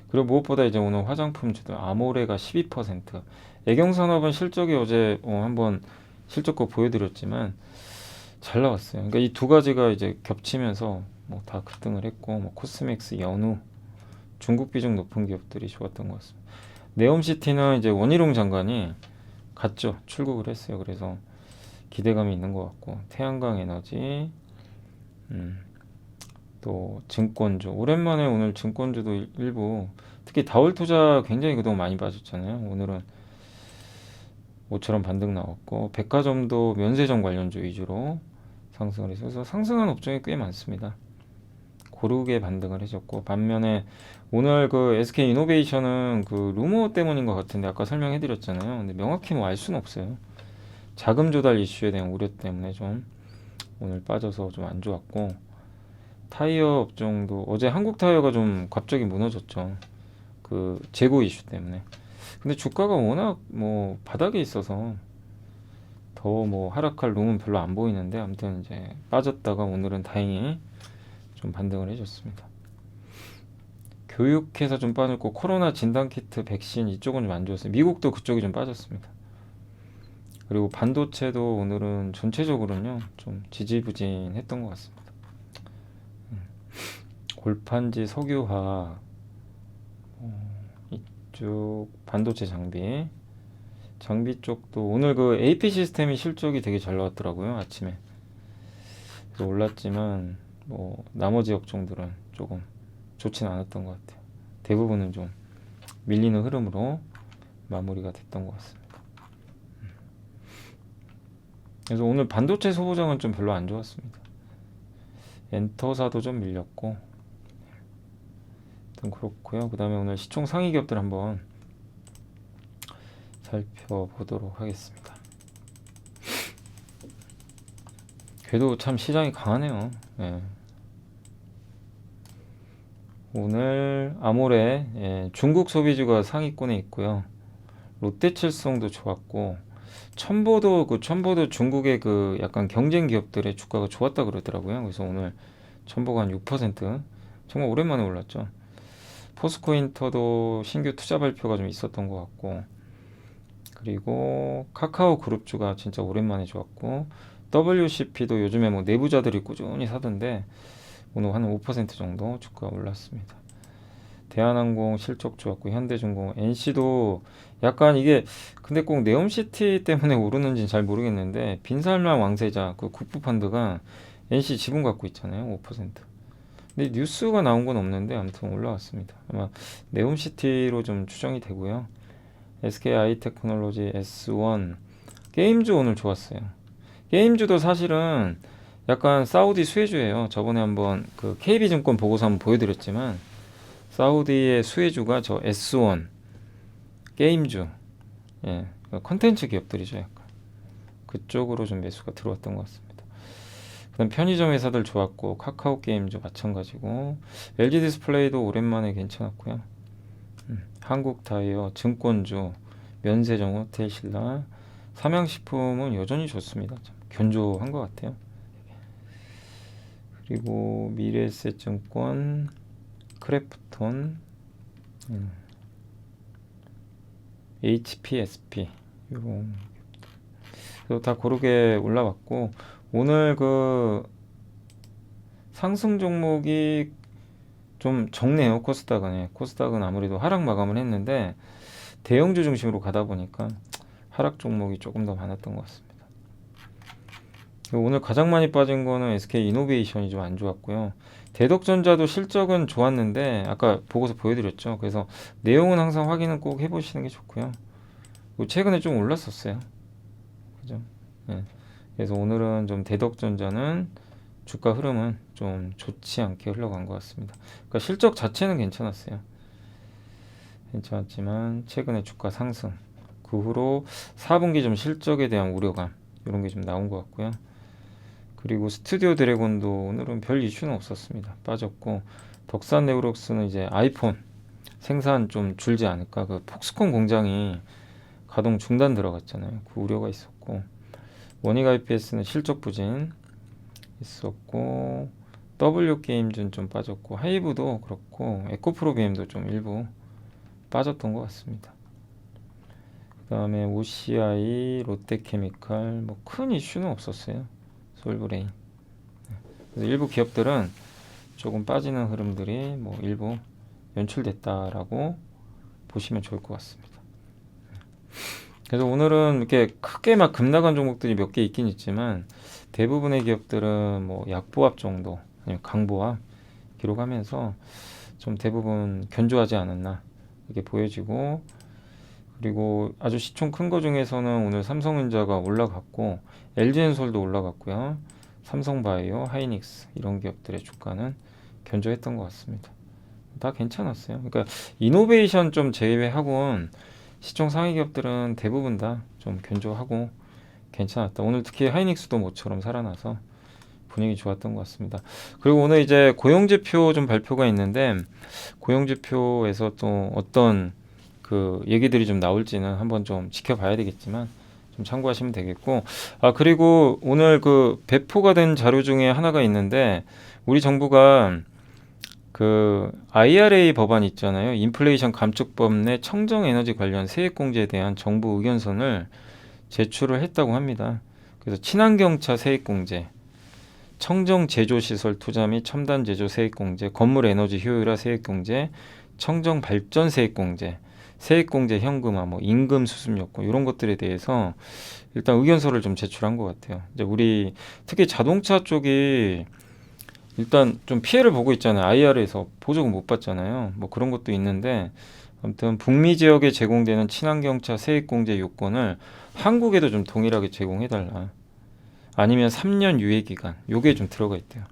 그리고 무엇보다 이제 오늘 화장품주도 아모레가 12%, 애경산업은 실적이 어제 한번 실적거 보여드렸지만 잘 나왔어요. 그러니까 이 두 가지가 이제 겹치면서 뭐 다 급등을 했고, 뭐 코스맥스, 연우, 중국 비중 높은 기업들이 좋았던 것 같습니다. 네옴시티는 이제 원희룡 장관이 갔죠. 출국을 했어요. 그래서 기대감이 있는 것 같고, 태양광 에너지, 또 증권주, 오랜만에 오늘 증권주도 일부, 특히 다올투자 굉장히 그동안 많이 빠졌잖아요. 오늘은 모처럼 반등 나왔고, 백화점도 면세점 관련주 위주로 상승을 해서, 그래서 상승한 업종이 꽤 많습니다. 고르게 반등을 해줬고, 반면에 오늘 그 SK이노베이션은 그 루머 때문인 것 같은데 아까 설명해 드렸잖아요. 근데 명확히 뭐 알 수는 없어요. 자금 조달 이슈에 대한 우려 때문에 좀 오늘 빠져서 좀 안 좋았고, 타이어 업종도 어제 한국 타이어가 좀 갑자기 무너졌죠. 그 재고 이슈 때문에. 근데 주가가 워낙 뭐 바닥에 있어서 더 뭐 하락할 룸은 별로 안 보이는데, 아무튼 이제 빠졌다가 오늘은 다행히 좀 반등을 해줬습니다. 교육해서 좀 빠졌고, 코로나 진단키트, 백신 이쪽은 좀 안 좋았어요. 미국도 그쪽이 좀 빠졌습니다. 그리고 반도체도 오늘은 전체적으로는요 좀 지지부진했던 것 같습니다. 골판지, 석유화, 이쪽 반도체 장비 쪽도 오늘 그 AP 시스템이 실적이 되게 잘 나왔더라고요. 아침에 그래서 올랐지만 뭐 나머지 업종들은 조금 좋지는 않았던 것 같아요. 대부분은 좀 밀리는 흐름으로 마무리가 됐던 것 같습니다. 그래서 오늘 반도체 소보장은 좀 별로 안 좋았습니다. 엔터사도 좀 밀렸고, 좀 그렇고요. 그 다음에 오늘 시총 상위 기업들 한번 살펴보도록 하겠습니다. 그래도 참 시장이 강하네요. 예. 오늘 아모레, 예, 중국 소비주가 상위권에 있고요. 롯데칠성도 좋았고, 첨보도 중국의 그 약간 경쟁 기업들의 주가가 좋았다 그러더라고요. 그래서 오늘 첨보가 한 6% 정말 오랜만에 올랐죠. 포스코인터도 신규 투자 발표가 좀 있었던 것 같고, 그리고 카카오 그룹주가 진짜 오랜만에 좋았고, WCP도 요즘에 뭐 내부자들이 꾸준히 사던데 오늘 한 5% 정도 주가가 올랐습니다. 대한항공 실적 좋았고, 현대중공업, NC도 약간 이게 근데 꼭 네옴시티 때문에 오르는지는 잘 모르겠는데, 빈살만 왕세자 그 국부펀드가 NC 지분 갖고 있잖아요. 5%. 근데 뉴스가 나온 건 없는데 아무튼 올라왔습니다. 아마 네옴시티로 좀 추정이 되고요. SKI테크놀로지, S1, 게임주 오늘 좋았어요. 게임주도 사실은 약간 사우디 수혜주예요. 저번에 한번 그 KB증권 보고서 한번 보여드렸지만, 사우디의 수혜주가 저 S1 게임주, 예, 컨텐츠 기업들이죠. 약간 그쪽으로 좀 매수가 들어왔던 것 같습니다. 그다음 편의점 회사들 좋았고, 카카오 게임주 마찬가지고, LG 디스플레이도 오랜만에 괜찮았고요. 한국타이어, 증권주, 면세점, 호텔신라, 삼양식품은 여전히 좋습니다. 참 견조한 것 같아요. 그리고 미래에셋증권, 크래프톤, HPSP 이런 다 고르게 올라왔고, 오늘 그 상승 종목이 좀 적네요. 코스닥은 아무래도 하락 마감을 했는데 대형주 중심으로 가다 보니까 하락 종목이 조금 더 많았던 것 같습니다. 오늘 가장 많이 빠진 거는 SK 이노베이션이 좀 안 좋았고요. 대덕전자도 실적은 좋았는데 아까 보고서 보여드렸죠. 그래서 내용은 항상 확인은 꼭 해보시는 게 좋고요. 그리고 최근에 좀 올랐었어요. 그죠? 네. 그래서 오늘은 좀 대덕전자는 주가 흐름은 좀 좋지 않게 흘러간 것 같습니다. 그러니까 실적 자체는 괜찮았어요. 괜찮았지만 최근에 주가 상승, 그 후로 4분기 좀 실적에 대한 우려감 이런 게 좀 나온 것 같고요. 그리고 스튜디오 드래곤도 오늘은 별 이슈는 없었습니다. 빠졌고, 덕산 네오록스는 이제 아이폰 생산 좀 줄지 않을까. 그 폭스콘 공장이 가동 중단 들어갔잖아요. 그 우려가 있었고, 원익 IPS는 실적 부진 있었고, W게임즈는 좀 빠졌고, 하이브도 그렇고, 에코프로비엠도 좀 일부 빠졌던 것 같습니다. 그 다음에 OCI, 롯데케미칼 뭐 큰 이슈는 없었어요. 솔브레인. 그래서 일부 기업들은 조금 빠지는 흐름들이 뭐 일부 연출됐다라고 보시면 좋을 것 같습니다. 그래서 오늘은 이렇게 크게 막 급락한 종목들이 몇 개 있긴 있지만 대부분의 기업들은 뭐 약보합 정도 아니면 강보합 기록하면서 좀 대부분 견조하지 않았나 이렇게 보여지고, 그리고 아주 시총 큰 거 중에서는 오늘 삼성전자가 올라갔고 LG엔솔도 올라갔고요. 삼성바이오, 하이닉스 이런 기업들의 주가는 견조했던 것 같습니다. 다 괜찮았어요. 그러니까 이노베이션 좀 제외하고는 시총 상위 기업들은 대부분 다 좀 견조하고 괜찮았다. 오늘 특히 하이닉스도 모처럼 살아나서 분위기 좋았던 것 같습니다. 그리고 오늘 이제 고용지표 좀 발표가 있는데 고용지표에서 또 어떤 그 얘기들이 좀 나올지는 한번 좀 지켜봐야 되겠지만 좀 참고하시면 되겠고, 그리고 오늘 그 배포가 된 자료 중에 하나가 있는데 우리 정부가 그 IRA 법안 있잖아요. 인플레이션 감축법 내 청정 에너지 관련 세액 공제에 대한 정부 의견서를 제출을 했다고 합니다. 그래서 친환경차 세액 공제, 청정 제조 시설 투자 및 첨단 제조 세액 공제, 건물 에너지 효율화 세액 공제, 청정 발전 세액 공제, 세액 공제 현금화, 뭐 임금 수습 요건 이런 것들에 대해서 일단 의견서를 좀 제출한 것 같아요. 이제 우리 특히 자동차 쪽이 일단 좀 피해를 보고 있잖아요. IR에서 보조금 못 받잖아요. 뭐 그런 것도 있는데 아무튼 북미 지역에 제공되는 친환경차 세액 공제 요건을 한국에도 좀 동일하게 제공해달라. 아니면 3년 유예 기간. 요게 좀 들어가 있대요.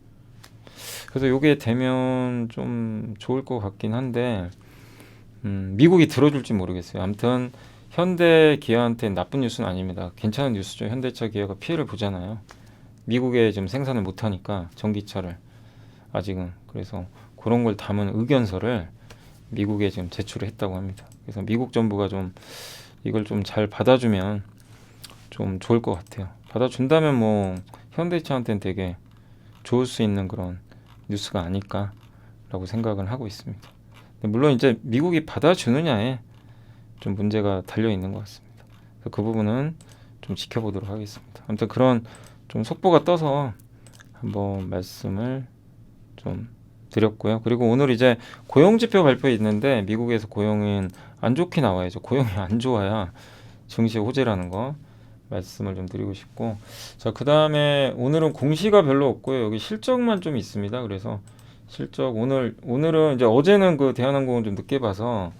그래서 요게 되면 좀 좋을 것 같긴 한데 미국이 들어줄지 모르겠어요. 아무튼 현대 기아한테 나쁜 뉴스는 아닙니다. 괜찮은 뉴스죠. 현대차 기아가 피해를 보잖아요. 미국에 좀 생산을 못하니까 전기차를 아직은. 그래서 그런 걸 담은 의견서를 미국에 지금 제출을 했다고 합니다. 그래서 미국 정부가 좀 이걸 좀 잘 받아주면 좀 좋을 것 같아요. 받아준다면 뭐 현대차한테는 되게 좋을 수 있는 그런 뉴스가 아닐까라고 생각을 하고 있습니다. 물론 이제 미국이 받아주느냐에 좀 문제가 달려 있는 것 같습니다. 그래서 그 부분은 좀 지켜보도록 하겠습니다. 아무튼 그런 좀 속보가 떠서 한번 말씀을 좀 드렸고요. 그리고 오늘 이제 고용지표 발표 있는데 미국에서 고용은 안 좋게 나와야죠. 고용이 안 좋아야 증시 호재라는 거 말씀을 좀 드리고 싶고, 자, 그 다음에 오늘은 공시가 별로 없고요. 여기 실적만 좀 있습니다. 그래서 실적 오늘은 이제 어제는 그 대한항공은 좀 늦게 봐서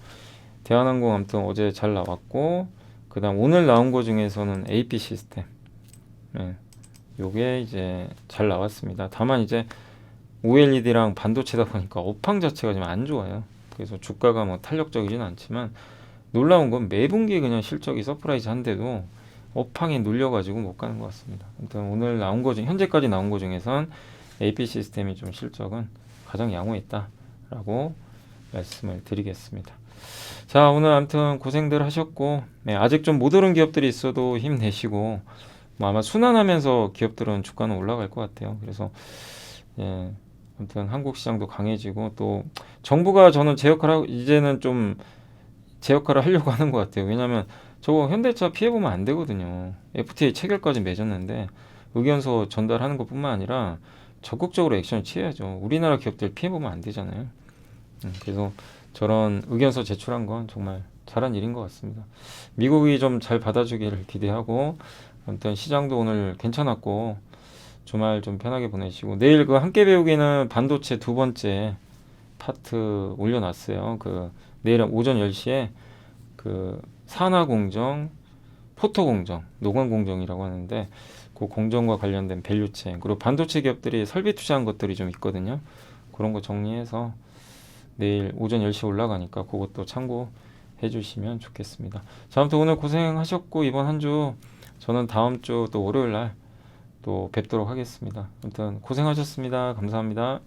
대한항공 아무튼 어제 잘 나왔고, 그 다음 오늘 나온 거 중에서는 AP 시스템, 네, 요게 이제 잘 나왔습니다. 다만 이제 OLED랑 반도체다 보니까 업황 자체가 좀 안 좋아요. 그래서 주가가 뭐 탄력적이진 않지만 놀라운 건 매분기 그냥 실적이 서프라이즈 한데도 업황에 눌려가지고 못 가는 것 같습니다. 아무튼 오늘 나온 거 중 현재까지 나온 거 중에선 AP 시스템이 좀 실적은 가장 양호했다라고 말씀을 드리겠습니다. 자, 오늘 아무튼 고생들 하셨고, 네, 아직 좀 못 오른 기업들이 있어도 힘내시고, 뭐 아마 순환하면서 기업들은 주가는 올라갈 것 같아요. 그래서 예, 아무튼 한국 시장도 강해지고, 또 정부가 저는 이제는 좀 제 역할을 하려고 하는 것 같아요. 왜냐하면 저거 현대차 피해보면 안 되거든요. FTA 체결까지 맺었는데 의견서 전달하는 것뿐만 아니라 적극적으로 액션을 취해야죠. 우리나라 기업들 피해보면 안 되잖아요. 그래서 저런 의견서 제출한 건 정말 잘한 일인 것 같습니다. 미국이 좀 잘 받아주기를 기대하고, 아무튼 시장도 오늘 괜찮았고, 주말 좀 편하게 보내시고 내일 그 함께 배우기는 반도체 두 번째 파트 올려놨어요. 그 내일 오전 10시에 그 산화 공정, 포토 공정, 노광 공정이라고 하는데 그 공정과 관련된 밸류체인 그리고 반도체 기업들이 설비 투자한 것들이 좀 있거든요. 그런 거 정리해서 내일 오전 10시 올라가니까 그것도 참고해 주시면 좋겠습니다. 자, 아무튼 오늘 고생하셨고 이번 한 주 저는 다음 주 또 월요일 날 또 뵙도록 하겠습니다. 아무튼 고생하셨습니다. 감사합니다.